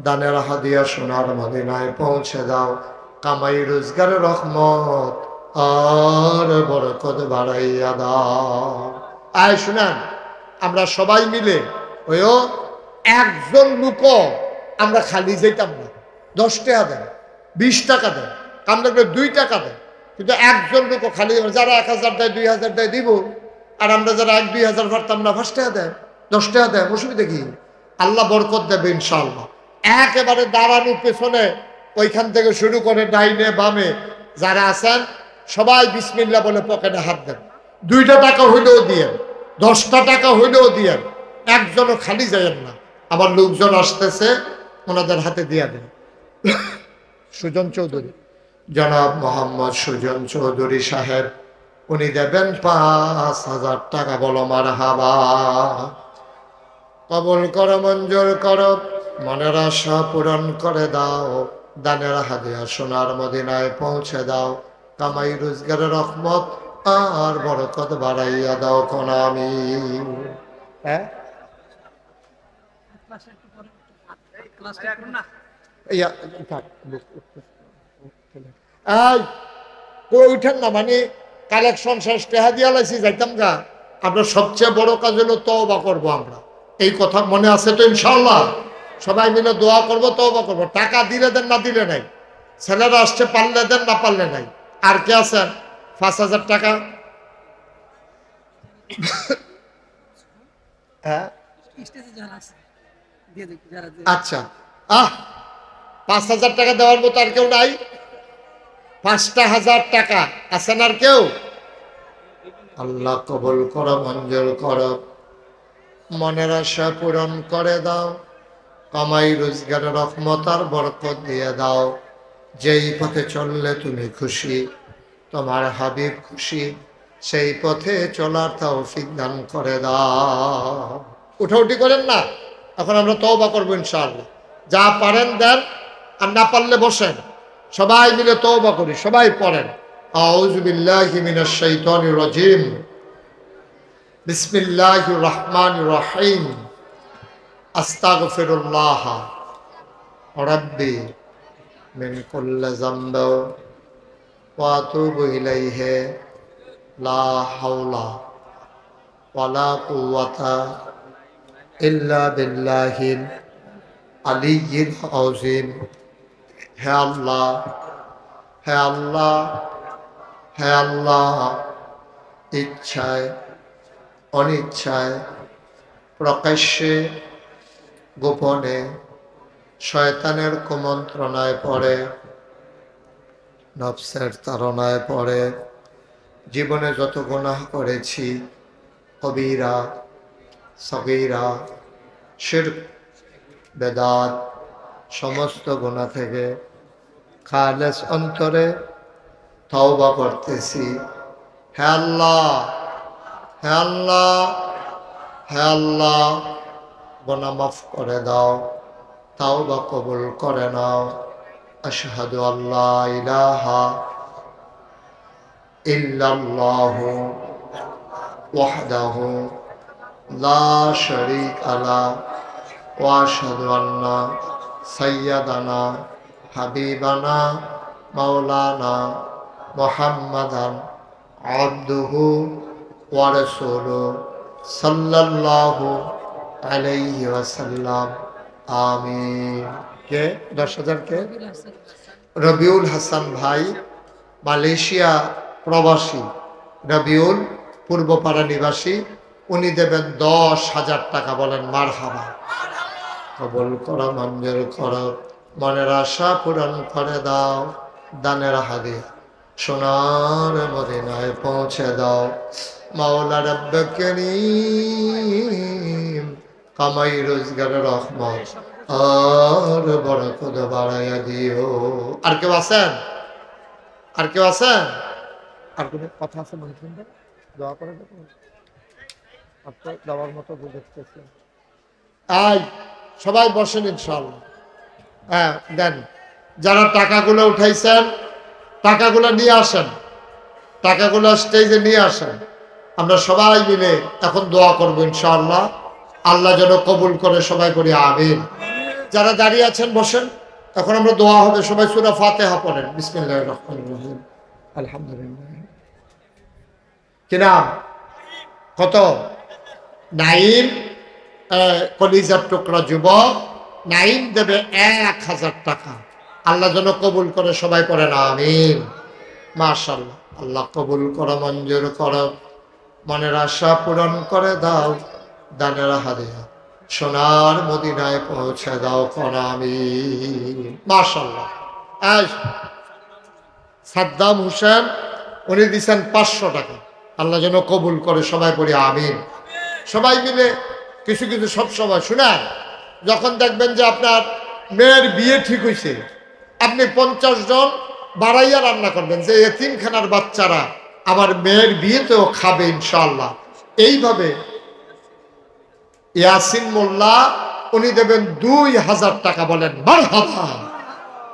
দানের হাদিয়া সোনার মদিনায় পৌঁছে দাও। কামাই রোজগারের রহমত আর বরকত বাড়াইয়া দাও। আয় শুনেন, আমরা সবাই মিলে ওইও একজন লোক আমরা খালি যেতাম না। 10 টাকা দেন, 20 টাকা দেন, আমরা 2 টাকা দেন, কিন্তু একজন লোক খালি। যারা 1,000 দেয় 2,000 দেয় দিব, আর আমরা যারা 1-2,000 পারতাম না 5 টাকা দেয় 10 টাকা দেয়, অসুবিধা কি? আল্লাহ বরকত দেবে ইনশাআল্লাহ। একেবারে দাঁড়ানো পেছনে ওইখান থেকে শুরু করে ডাইনে বামে যারা আছেন সবাই বিসমিল্লাহ বলে পকেটে হাত দেন। 2টা টাকা হইলেও দিয়েন, 10টা টাকা হইলেও দিয়েন। একজনও খালি যায়েন না। আমার লোকজন আসতেছে, ওনাদের হাতে দিয়ে দেন। সুজন চৌধুরী, জনাব মোহাম্মদ সুজন চৌধুরী সাহেব, উনি দেবেন 5,000 টাকা। বলো মারহাবা। কবুল করো, মঞ্জুর করো, মনের আশা পূরণ করে দাও। দানের হাদিয়া সোনার মদিনায় পৌঁছে দাও। কামাই রোজগারের রহমত আর বরকত বাড়াইয়া দাও কোন আমি। হ্যাঁ উঠেন না, মানে কালেকশন শেষ, টেহা দিয়া লাইছি যাইতাম গা। আমরা সবচেয়ে বড় কাজ হলো তওবা করবো। আমরা এই কথা মনে আছে তো ইনশাআল্লাহ? সবাই মিলে দোয়া করবো, তওবা করবো। টাকা দিলে দেন, না দিলে নাই। ছেলেরা আসছে, পারলে দেন, না পারলে নাই। আর কে আছেন? 5,000 টাকা। হ্যাঁ আচ্ছা, 5,000 টাকা দেওয়ার মতো আর কেউ নাই? 5,000 টাকা আছেন আর কেউ? আল্লাহ কবুল করো, মঞ্জুর করো, মনের আশা পূরণ করে দাও। কামাই রোজগারের রহমত আর বরকত দিয়ে দাও। যেই পথে চললে তুমি খুশি, তোমার হাবিব খুশি, সেই পথে চলার তৌফিক দান করে দাও। উঠাউঠি করেন না। এখন আমরা তওবা করবো ইনশাআল্লাহ। যা পারেন দেন, আর না পারলে বসেন। সবাই মিলে তওবা করি। সবাই পড়েন আউযু বিল্লাহি মিনাশ শাইতানির রাজিম, বিসমিল্লাহির রহমানির রহিম, আস্তাগফিরুল্লাহ রাব্বি মিন কুল্লি যামবি ওয়া আতুবু ইলাইহি, লা হাওলা ওয়ালা কুওয়াতা ইল্লা বিল্লাহিল আলিয়্যিল আযীম। হে আল্লাহ, হে আল্লাহ, হে আল্লাহ, ইচ্ছায় অনিচ্ছায় প্রকাশ্যে গোপনে শয়তানের কুমন্ত্রণায় পড়ে, নফসের তাড়নায় পড়ে জীবনে যত গুনাহ করেছি, কবিরা সগীরা শিরক বেদাত সমস্ত গুনাহ থেকে খালেস অন্তরে তওবা করতেছি। হে আল্লাহ, হে আল্লাহ, হে আল্লাহ, গুনাহ মাফ করে দাও, তওবা কবুল করে নাও। আশহাদু আল্লা ইলাহা ইল্লাল্লাহু ওয়াহদাহু লা শারীকা লাহু ওয়া আশহাদু আন্না সাইয়্যিদানা হাবিবানা মাওলানা মুহাম্মাদান আবদুহু ওয়া রাসূলুহু সাল্লাল্লাহু আলাইহি ওয়াসাল্লাম। আমিন। কে 10,000 কে? রবিউল হাসান ভাই, মালয়েশিয়া প্রবাসী। রবিউল পূর্বপাড়া নিবাসী। উনি দেবেন 10,000 টাকা। বলেন মারহাবা। কবুল করো, মঞ্জুর করো, মনের আশা পূরণ করে দাও। দানের হাদিয়া সোনার মদিনায় পৌঁছে দাও। মাওলা রব্বে করিম কামাই রোজগারের রহমত আর বরকত বাড়াইয়া দিও। আর কেউ আছেন? আর কেউ আছেন? আর কোনো কথা আছে? বলছেন দোয়া করে দেওয়ার মতো দেখতেছেন। আই সবাই বসেন ইনশাআল্লাহ। হ্যাঁ দেন। যারা টাকাগুলো উঠাইছেন টাকাগুলো নিয়ে আসেন, টাকাগুলো স্টেজে নিয়ে আসেন। আমরা সবাই মিলে এখন দোয়া করবো ইনশাআল্লাহ। আল্লাহ যেন কবুল করে, সবাই করি আমিন। যারা দাঁড়িয়ে আছেন বসেন, এখন আমরা দোয়া হবে। সবাই সূরা ফাতিহা পড়েন। বিসমিল্লাহির রহমানির রহিম। আলহামদুলিল্লাহ। কি নাম? কত? নাইম। কলিজার টুকরা যুবক নাইম দেবে 1000 টাকা। আল্লাহ যেন কবুল করে, সবাই পড়েন আমিন। মাশাআল্লাহ। আল্লাহ কবুল করো, মঞ্জুর করো, মনের আশা পূরণ করে দাও। দানের হাদিয়া সোনার মদিনায় পৌঁছে দাও। কোন আমিন। মাশাআল্লাহ। সাদ্দাম হোসেন উনি দিচ্ছেন 500 টাকা। আল্লাহ যেন কবুল করে, সবাই পড়ি আমিন। সবাই মিলে কিছু কিছু সব সময় শুনেন, যখন দেখবেন যে আপনার মেয়ের বিয়ে ঠিক হয়েছে, আপনি 50 জন বাড়াইয়া রান্না করবেন, যে এতিমখানার বাচ্চারা আমার মেয়ের বিয়েতেও খাবে ইনশাআল্লাহ। এইভাবে ইয়াসিন মোল্লা উনি দেবেন 2000 টাকা। বলেন মারহাবা।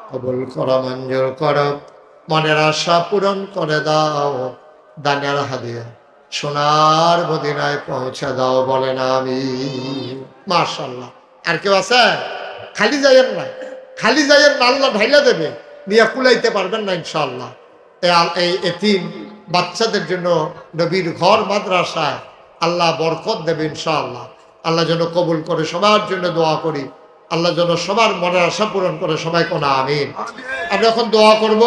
কবুল করো, মঞ্জুর করো, মনের আশা পূরণ করে দাও। দানের হাদিয়া সোনার মদিনায় পৌঁছে দাও। বলেন আমিন। মাশাআল্লাহ। আর কেউ আছে? খালি যাইয়েন না, খালি যাইয়েন না, আল্লাহ ঢাইলা দেবে, নিয়ে কুলাইতে পারবেন না ইনশাআল্লাহ। এই এতিম বাচ্চাদের জন্য নবীর ঘর মাদ্রাসায় আল্লাহ বরকত দেবে ইনশাআল্লাহ। আল্লাহ যেন কবুল করে, সবার জন্য দোয়া করি। আল্লাহ যেন সবার মনের আশা পূরণ করে, সবাই কোন আমিন। আমরা এখন দোয়া করব।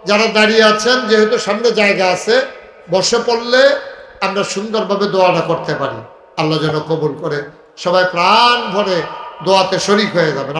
যারা দাঁড়িয়ে আছেন, যেহেতু সামনে জায়গা আছে, বসে পড়লে আমরা সুন্দরভাবে দোয়াটা করতে পারি। আল্লাহ যেন কবুল করে, সবাই প্রাণ ভরে দোয়াতে শরীক হয়ে যাবেন।